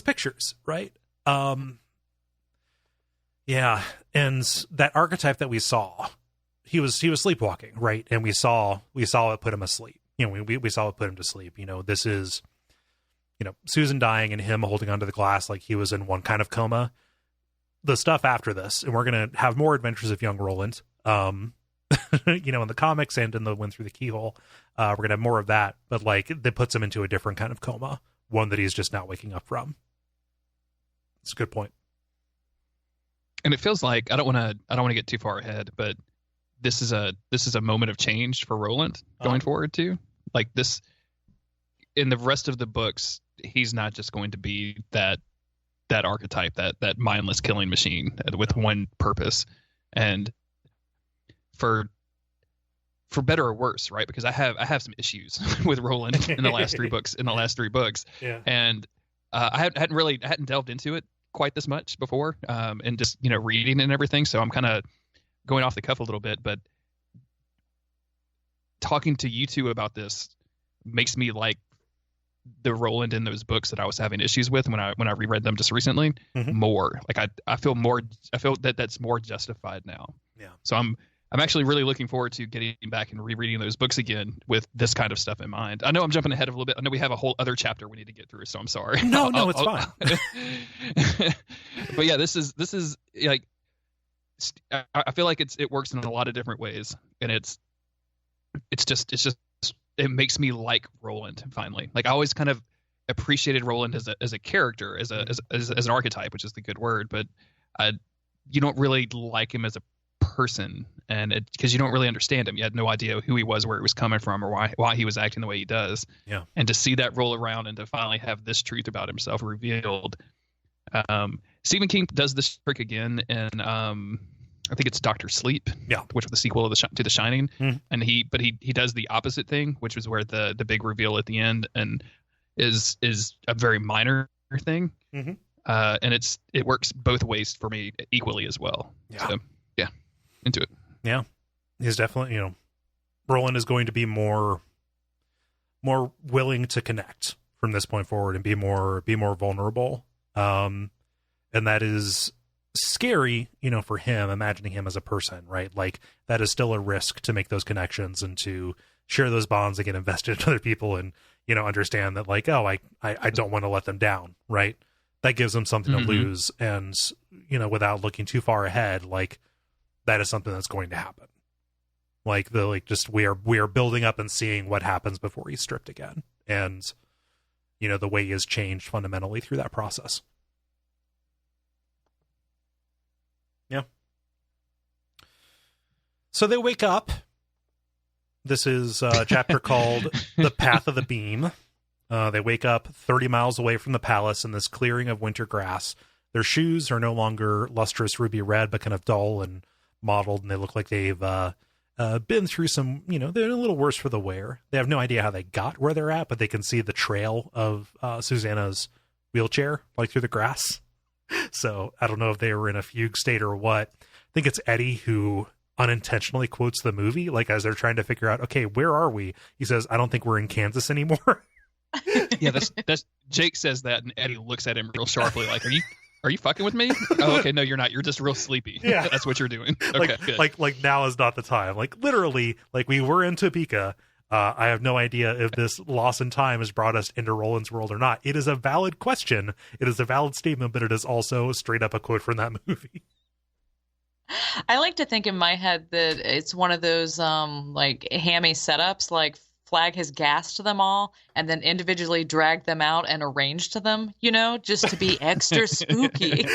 pictures, right? Yeah, and that archetype that we saw, he was sleepwalking, right? And we saw it put him asleep. We saw it put him to sleep. This is, Susan dying and him holding onto the glass like he was in one kind of coma. The stuff after this, and we're gonna have more adventures of young Roland. In the comics and in the Wind Through the Keyhole, we're gonna have more of that, but like that puts him into a different kind of coma, one that he's just not waking up from. It's a good point. And it feels like I don't want to get too far ahead, but this is a moment of change for Roland going forward too. Like this, in the rest of the books, he's not just going to be that archetype, that mindless killing machine with one purpose. And for for better or worse, right? Because I have some issues with Roland in the last three books. Yeah. And I hadn't delved into it quite this much before, and just reading and everything. So I'm kind of going off the cuff a little bit, but talking to you two about this makes me like the Roland in those books that I was having issues with when I reread them just recently more. Like I feel that that's more justified now. Yeah. So I'm actually really looking forward to getting back and rereading those books again with this kind of stuff in mind. I know I'm jumping ahead a little bit. I know we have a whole other chapter we need to get through, so I'm sorry. No, it's fine. But yeah, this is like, I feel like it works in a lot of different ways, and it's just it makes me like Roland finally. Like I always kind of appreciated Roland as a character, as an archetype, which is the good word, but you don't really like him as a person, and because you don't really understand him. You had no idea who he was, where he was coming from, or why he was acting the way he does. Yeah. And to see that roll around and to finally have this truth about himself revealed. Stephen King does this trick again, and I think it's Dr. Sleep, which was the sequel to The Shining. And he does the opposite thing, which is where the big reveal at the end and is a very minor thing. And it works both ways for me equally as well. Yeah. So, yeah, into it. Yeah, he's definitely, Roland is going to be more willing to connect from this point forward and be more vulnerable. And that is scary, for him, imagining him as a person, right? Like that is still a risk to make those connections and to share those bonds and get invested in other people and, understand that like, oh, I don't want to let them down, right? That gives them something to lose. And, without looking too far ahead, like that is something that's going to happen. Like we are building up and seeing what happens before he's stripped again. And, the way he has changed fundamentally through that process. Yeah. So they wake up. This is a chapter called The Path of the Beam. They wake up 30 miles away from the palace in this clearing of winter grass. Their shoes are no longer lustrous ruby red, but kind of dull and mottled, and they look like they've been through some, they're a little worse for the wear. They have no idea how they got where they're at, but they can see the trail of Susanna's wheelchair, like through the grass. So I don't know if they were in a fugue state or what. I think it's Eddie who unintentionally quotes the movie, like as they're trying to figure out, okay, where are we? He says, I don't think we're in Kansas anymore. Yeah, that's Jake says that, and Eddie looks at him real sharply, like, are you fucking with me? Oh, okay, no, you're not. You're just real sleepy. Yeah, that's what you're doing. Okay, like now is not the time. Like literally, like we were in Topeka. I have no idea if this loss in time has brought us into Roland's world or not. It is a valid question. It is a valid statement, but it is also straight up a quote from that movie. I like to think in my head that it's one of those like hammy setups, like Flag has gassed them all and then individually dragged them out and arranged to them, just to be extra spooky.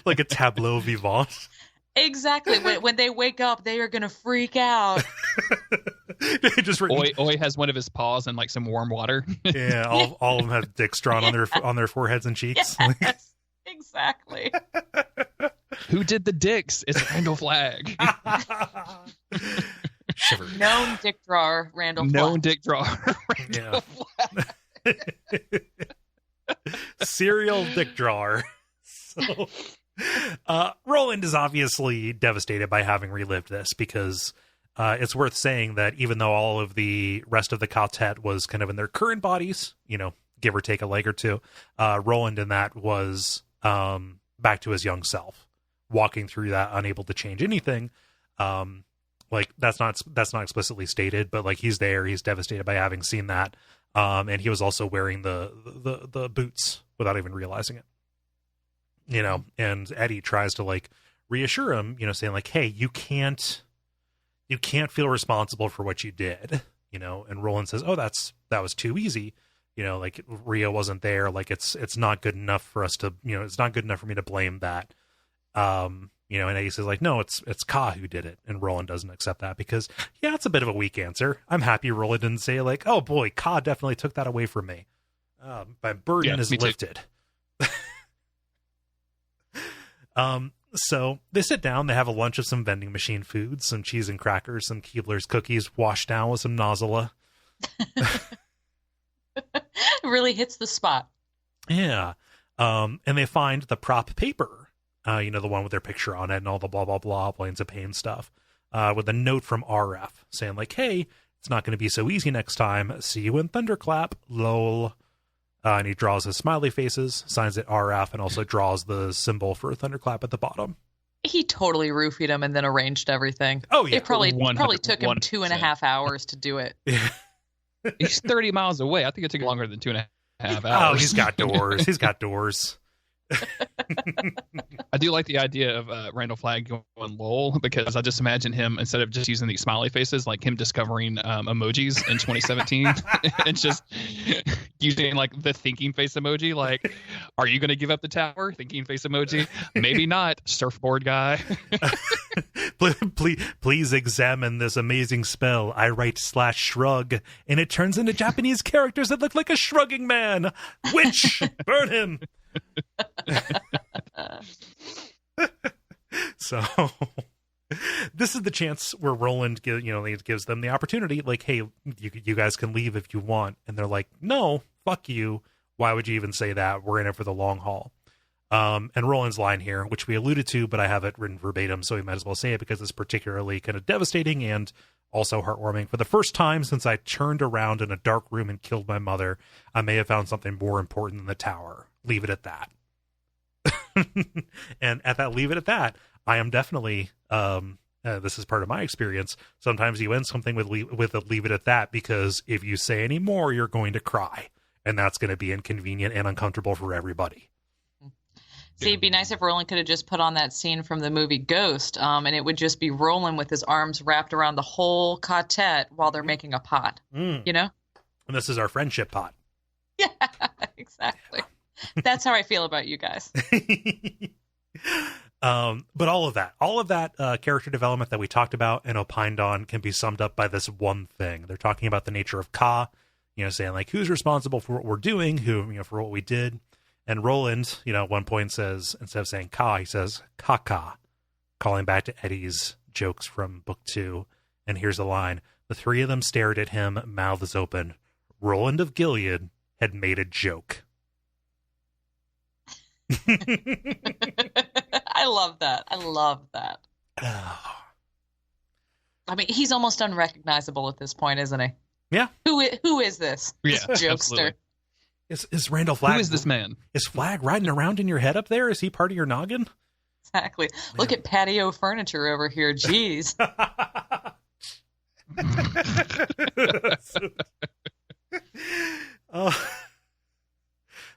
like a tableau vivant. Exactly. When they wake up, they are going to freak out. Oi has one of his paws in like some warm water. Yeah, all of them have dicks drawn on their foreheads and cheeks. Yes, exactly. Who did the dicks? It's Randall Flagg. Shiver. Known dick drawer, Randall Flagg. Known dick drawer, Randall Flagg. Serial dick drawer. So Roland is obviously devastated by having relived this because it's worth saying that even though all of the rest of the Ka Tet was kind of in their current bodies, give or take a leg or two, Roland in that was back to his young self, walking through that, unable to change anything. Like that's not explicitly stated, but like he's there, he's devastated by having seen that. And he was also wearing the boots without even realizing it. And Eddie tries to like reassure him, saying like, hey, you can't feel responsible for what you did, and Roland says, oh, that was too easy. Like Ria wasn't there. Like it's not good enough for us to, it's not good enough for me to blame that. And Eddie says like, no, it's Ka who did it. And Roland doesn't accept that because it's a bit of a weak answer. I'm happy Roland didn't say like, oh boy, Ka definitely took that away from me. My burden is lifted. So they sit down, they have a lunch of some vending machine foods, some cheese and crackers, some Keebler's cookies washed down with some nozzle. Really hits the spot. Yeah. And they find the prop paper, the one with their picture on it and all the blah, blah, blah, Planes of Pain stuff, with a note from RF saying like, hey, it's not going to be so easy next time. See you in Thunderclap, lol. And he draws his smiley faces, signs it RF, and also draws the symbol for Thunderclap at the bottom. He totally roofied him and then arranged everything. Oh, yeah. It probably took him 2.5 hours to do it. Yeah. He's 30 miles away. I think it took longer than 2.5 hours. Oh, he's got doors. He's got doors. I do like the idea of Randall Flagg going lol, because I just imagine him, instead of just using these smiley faces, like him discovering emojis in 2017 and just using like the thinking face emoji. Like, are you going to give up the tower? Thinking face emoji. Maybe not. Surfboard guy. Please examine this amazing spell. I write /shrug, and it turns into Japanese characters that look like a shrugging man. Witch, burn him. So this is the chance where Roland gives them the opportunity, like, hey, you guys can leave if you want, and they're like, no, fuck you, why would you even say that, we're in it for the long haul. And Roland's line here, which we alluded to, but I have it written verbatim, so we might as well say it because it's particularly kind of devastating and also heartwarming. For the first time since I turned around in a dark room and killed my mother, I may have found something more important than the tower. Leave it at that. And at that leave it at that, I am definitely, this is part of my experience, sometimes you end something with a leave it at that, because if you say any more, you're going to cry. And that's going to be inconvenient and uncomfortable for everybody. See, it'd be nice if Roland could have just put on that scene from the movie Ghost, and it would just be Roland with his arms wrapped around the whole Ka Tet while they're making a pot, And this is our friendship pot. Yeah, exactly. That's how I feel about you guys. But all of that character development that we talked about and opined on can be summed up by this one thing. They're talking about the nature of Ka, saying like, who's responsible for what we're doing, for what we did. And Roland, at one point says, instead of saying Ka, he says Ka, calling back to Eddie's jokes from book 2. And here's the line. The three of them stared at him, mouths open. Roland of Gilead had made a joke. I love that. I mean, he's almost unrecognizable at this point, isn't he? Yeah. Who is this? Yeah, this jokester. absolutely. Is Randall Flagg? Who is this man? Is Flagg riding around in your head up there? Is he part of your noggin? Exactly. Look at patio furniture over here. Jeez.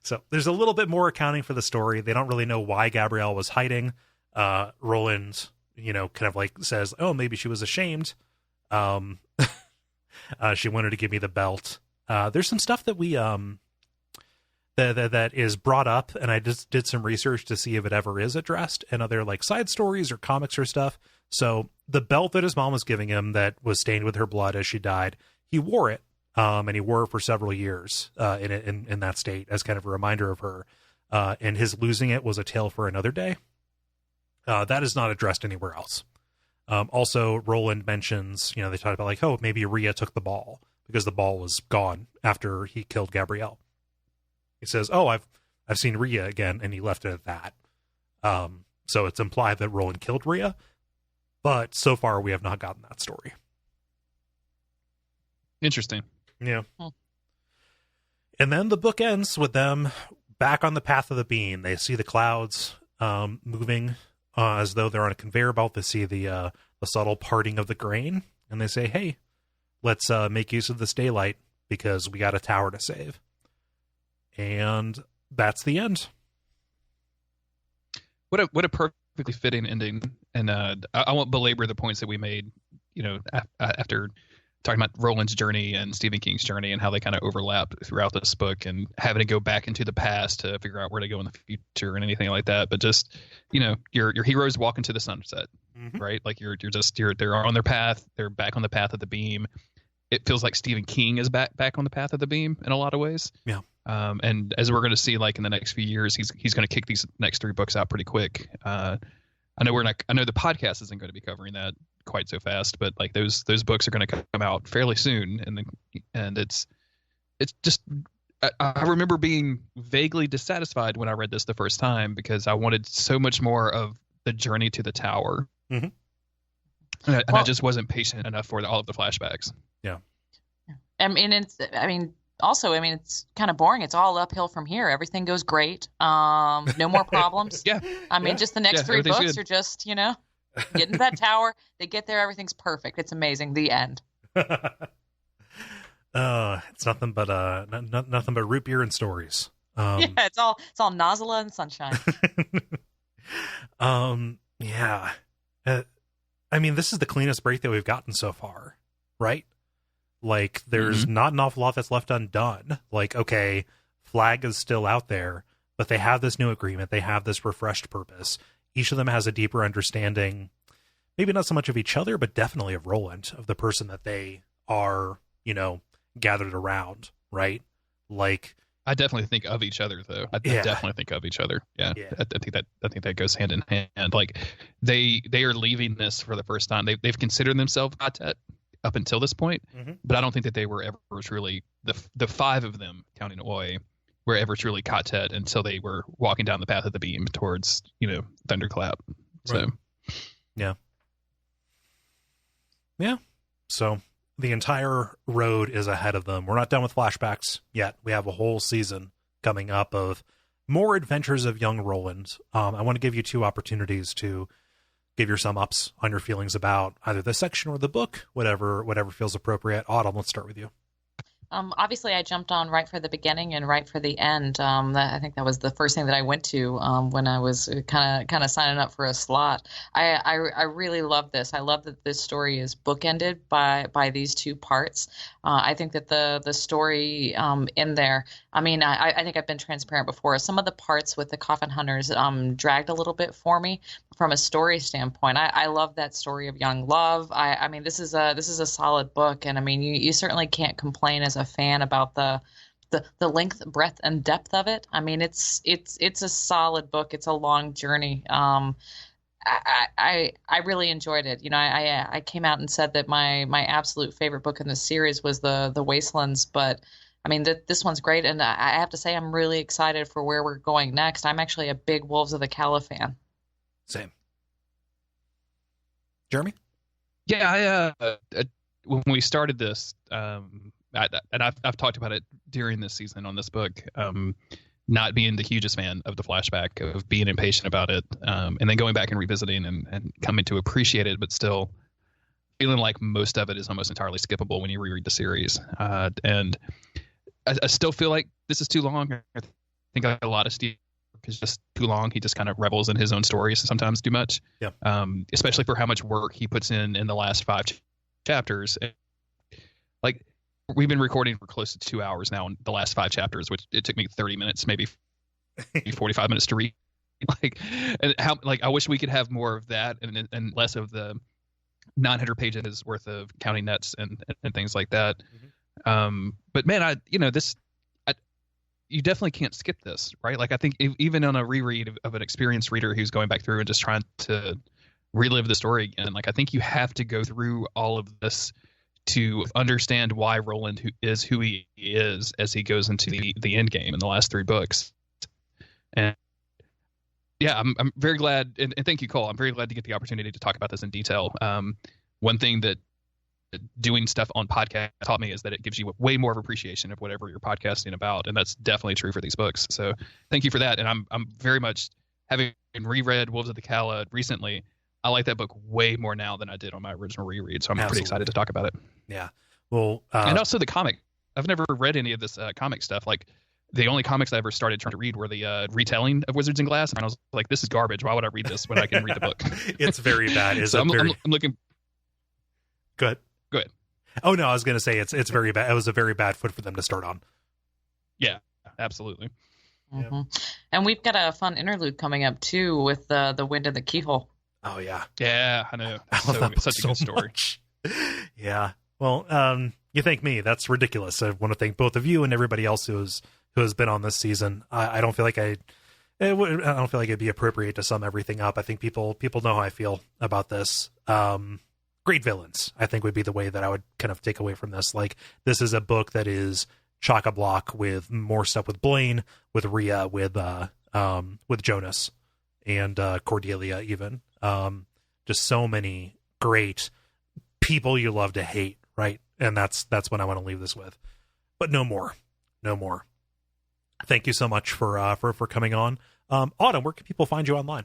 So there's a little bit more accounting for the story. They don't really know why Gabrielle was hiding. Roland, kind of like says, oh, maybe she was ashamed. She wanted to give me the belt. There's some stuff that we that is brought up, and I just did some research to see if it ever is addressed, and other like side stories or comics or stuff. So the belt that his mom was giving him that was stained with her blood as she died, he wore it, and he wore it for several years in that state as kind of a reminder of her. And his losing it was a tale for another day. That is not addressed anywhere else. Also, Roland mentions, they talk about like, oh, maybe Rhea took the ball because the ball was gone after he killed Gabrielle. He says, oh, I've seen Rhea again, and he left it at that. So it's implied that Roland killed Rhea, but so far we have not gotten that story. Interesting. Yeah. And then the book ends with them back on the path of the beam. They see the clouds moving as though they're on a conveyor belt. They see the subtle parting of the grain, and they say, hey, let's make use of this daylight because we got a tower to save. And that's the end. What a perfectly fitting ending. And I won't belabor the points that we made, after talking about Roland's journey and Stephen King's journey and how they kind of overlap throughout this book, and having to go back into the past to figure out where to go in the future and anything like that. But just, your heroes walk into the sunset, right? Like they're on their path. They're back on the path of the beam. It feels like Stephen King is back on the path of the beam in a lot of ways. Yeah. And as we're going to see, like in the next few years, he's going to kick these next 3 books out pretty quick. I know we're not. I know the podcast isn't going to be covering that quite so fast, but like those books are going to come out fairly soon, and it's just. I remember being vaguely dissatisfied when I read this the first time because I wanted so much more of the journey to the tower, and I just wasn't patient enough for all of the flashbacks. Yeah, Also, it's kind of boring. It's all uphill from here. Everything goes great. No more problems. Yeah. Just the next 3 books are just, get into that tower. They get there. Everything's perfect. It's amazing. The end. It's nothing but nothing but root beer and stories. It's all Nozzle and sunshine. Yeah. This is the cleanest break that we've gotten so far, right? Like, there's not an awful lot that's left undone. Like, okay, Flag is still out there, but they have this new agreement. They have this refreshed purpose. Each of them has a deeper understanding, maybe not so much of each other, but definitely of Roland, of the person that they are, gathered around, right? Like, I definitely think of each other, though. I definitely think of each other. Yeah. I think that goes hand in hand. Like, they are leaving this for the first time. They've considered themselves Ka Tet up until this point, but I don't think that they were ever truly the 5 of them, counting Oi, were ever truly Ka Tet until they were walking down the path of the beam towards Thunderclap. So, right. Yeah. So the entire road is ahead of them. We're not done with flashbacks yet. We have a whole season coming up of more adventures of young Roland. I want to give you 2 opportunities to give your sum ups on your feelings about either the section or the book, whatever feels appropriate. Autumn, let's start with you. Obviously, I jumped on right for the beginning and right for the end. I think that was the first thing that I went to when I was kind of signing up for a slot. I really love this. I love that this story is bookended by these 2 parts. I think that the story in there. I think I've been transparent before. Some of the parts with the coffin hunters dragged a little bit for me from a story standpoint. I love that story of young love. This is a solid book, and you certainly can't complain as a fan about the length, breadth, and depth of it. It's a solid book. It's a long journey. I really enjoyed it. I came out and said that my absolute favorite book in the series was the Wastelands, but this one's great, and I have to say I'm really excited for where we're going next. I'm actually a big Wolves of the Calla fan. Same. Jeremy? Yeah, when we started this, and I've talked about it during this season on this book, not being the hugest fan of the flashback, of being impatient about it, and then going back and revisiting and coming to appreciate it, but still feeling like most of it is almost entirely skippable when you reread the series. And I still feel like this is too long. I think a lot of Steve is just too long. He just kind of revels in his own stories sometimes too much. Yeah. Especially for how much work he puts in the last 5 chapters. Like, we've been recording for close to 2 hours now in the last 5 chapters, which it took me 30 minutes, maybe 45 minutes to read. I wish we could have more of that and less of the 900 pages worth of counting nets and things like that. But man, you definitely can't skip this, right? Like, I think even on a reread of an experienced reader who's going back through and just trying to relive the story again, like, I think you have to go through all of this to understand why Roland is who he is as he goes into the end game in the last 3 books. And yeah, I'm very glad, and thank you, Cole. I'm very glad to get the opportunity to talk about this in detail. One thing that doing stuff on podcast taught me is that it gives you way more of appreciation of whatever you're podcasting about, and that's definitely true for these books. So thank you for that. And I'm very much, having reread Wolves of the Calla recently, I like that book way more now than I did on my original reread. So I'm pretty excited to talk about it. Yeah. Well, and also the comic. I've never read any of this comic stuff. Like, the only comics I ever started trying to read were the retelling of Wizards and Glass, and I was like, this is garbage. Why would I read this when I can read the book? It's very bad. So I'm looking. Good. Oh no, I was going to say it's very bad. It was a very bad foot for them to start on. Yeah, absolutely. Mm-hmm. And we've got a fun interlude coming up too with the Wind in the Keyhole. Oh yeah. Yeah, I know. I love that book such a good story. Much. Yeah. Well, you thank me. That's ridiculous. I want to thank both of you and everybody else who has been on this season. I don't feel like I I don't feel like it'd be appropriate to sum everything up. I think people know how I feel about this. Great villains, I think, would be the way that I would kind of take away from this. Like, this is a book that is chock-a-block with more stuff with Blaine, with Rhea, with Jonas, and Cordelia even. Just so many great people you love to hate, right? And that's what I want to leave this with. But no more. Thank you so much for coming on. Autumn, where can people find you online?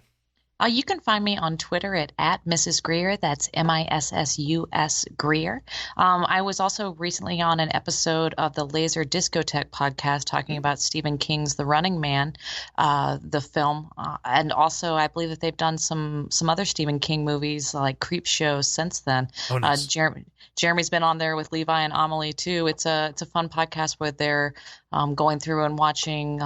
You can find me on Twitter at Mrs. Greer. That's MISSUS Greer. I was also recently on an episode of the Laser Discotheque podcast talking about Stephen King's The Running Man, the film. And also, I believe that they've done some other Stephen King movies like Creepshow since then. Oh, nice. Jeremy's been on there with Levi and Amelie too. It's a fun podcast where they're going through and watching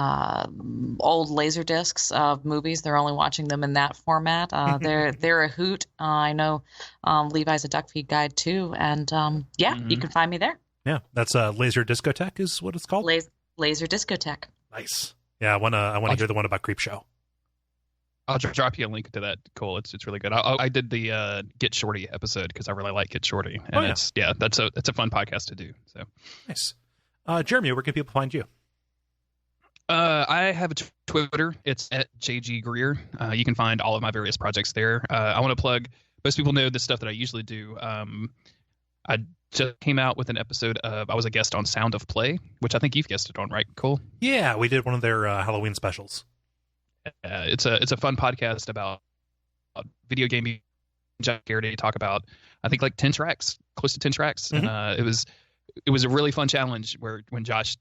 old laser discs of movies. They're only watching them in that format. They're a hoot. I know Levi's a Duckfeed guide too, and you can find me there. Yeah, that's Laser Discotheque is what it's called. Laser Discotheque. Nice. Yeah, I want to hear the one about Creepshow. I'll drop you a link to that. Cool. It's really good. I did the Get Shorty episode because I really like Get Shorty, and that's a fun podcast to do. So nice. Jeremy, where can people find you? I have a Twitter. It's at JG Greer. You can find all of my various projects there. I want to plug. Most people know the stuff that I usually do. I just came out with an episode of. I was a guest on Sound of Play, which I think you've guested on, right? Cool. Yeah, we did one of their Halloween specials. It's a fun podcast about video gaming. Jack Garrity talk about I think like 10 tracks, close to 10 tracks, and it was a really fun challenge where when Josh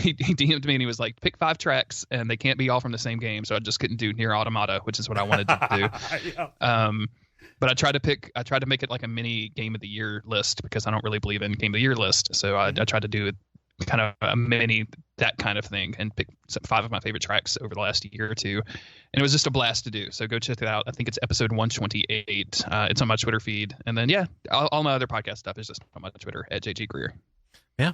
he DM'd me and he was like, pick 5 tracks and they can't be all from the same game, so I just couldn't do Nier Automata, which is what I wanted to do. Yeah. But I tried to make it like a mini game of the year list because I don't really believe in game of the year list, so I tried to do it kind of a mini that kind of thing and pick 5 of my favorite tracks over the last year or two, and it was just a blast to do. So go check it out. I think it's episode 128. It's on my Twitter feed, and then all my other podcast stuff is just on my Twitter at JG Greer. Yeah.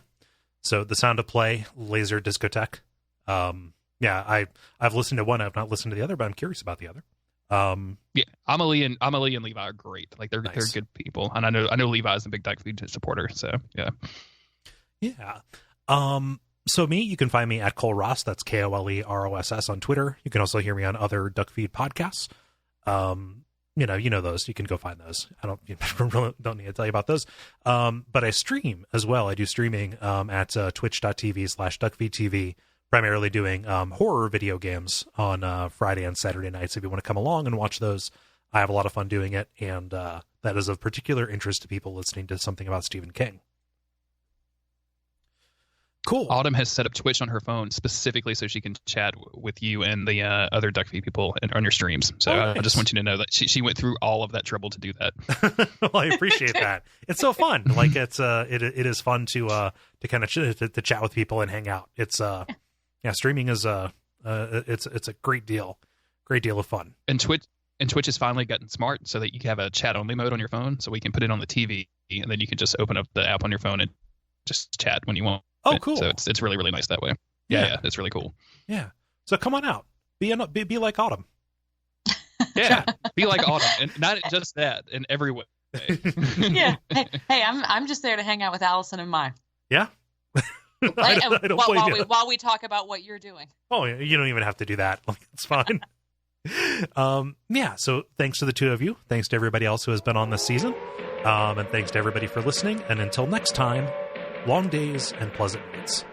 So the Sound of Play, Laser Discotheque. I've listened to one. I've not listened to the other, but I'm curious about the other. Amelie and Levi are great. Like they're good people, and I know Levi is a big Duckfeed supporter. So yeah. So me, you can find me at Cole Ross. That's KOLEROSS on Twitter. You can also hear me on other Duckfeed podcasts. You know those. You can go find those. I don't need to tell you about those. But I stream as well. I do streaming at twitch.tv/Duckfeed.tv, primarily doing horror video games on Friday and Saturday nights. If you want to come along and watch those, I have a lot of fun doing it, and that is of particular interest to people listening to something about Stephen King. Cool. Autumn has set up Twitch on her phone specifically so she can chat with you and the other Duckfeed people on your streams. So nice. I just want you to know that she went through all of that trouble to do that. Well, I appreciate that. It's so fun. Like it is fun to kind of to chat with people and hang out. It's streaming is it's a great deal of fun. And Twitch has finally gotten smart so that you can have a chat only mode on your phone, so we can put it on the TV and then you can just open up the app on your phone and just chat when you want. Oh, cool. So it's really, really nice that way. Yeah, it's really cool. Yeah. So come on out. Be like Autumn. Yeah, be like Autumn. And not just that, in every way. Yeah. Hey, I'm just there to hang out with Allison and Mai. Yeah? While we talk about what you're doing. Oh, you don't even have to do that. Like, it's fine. So thanks to the two of you. Thanks to everybody else who has been on this season. And thanks to everybody for listening. And until next time, long days and pleasant nights.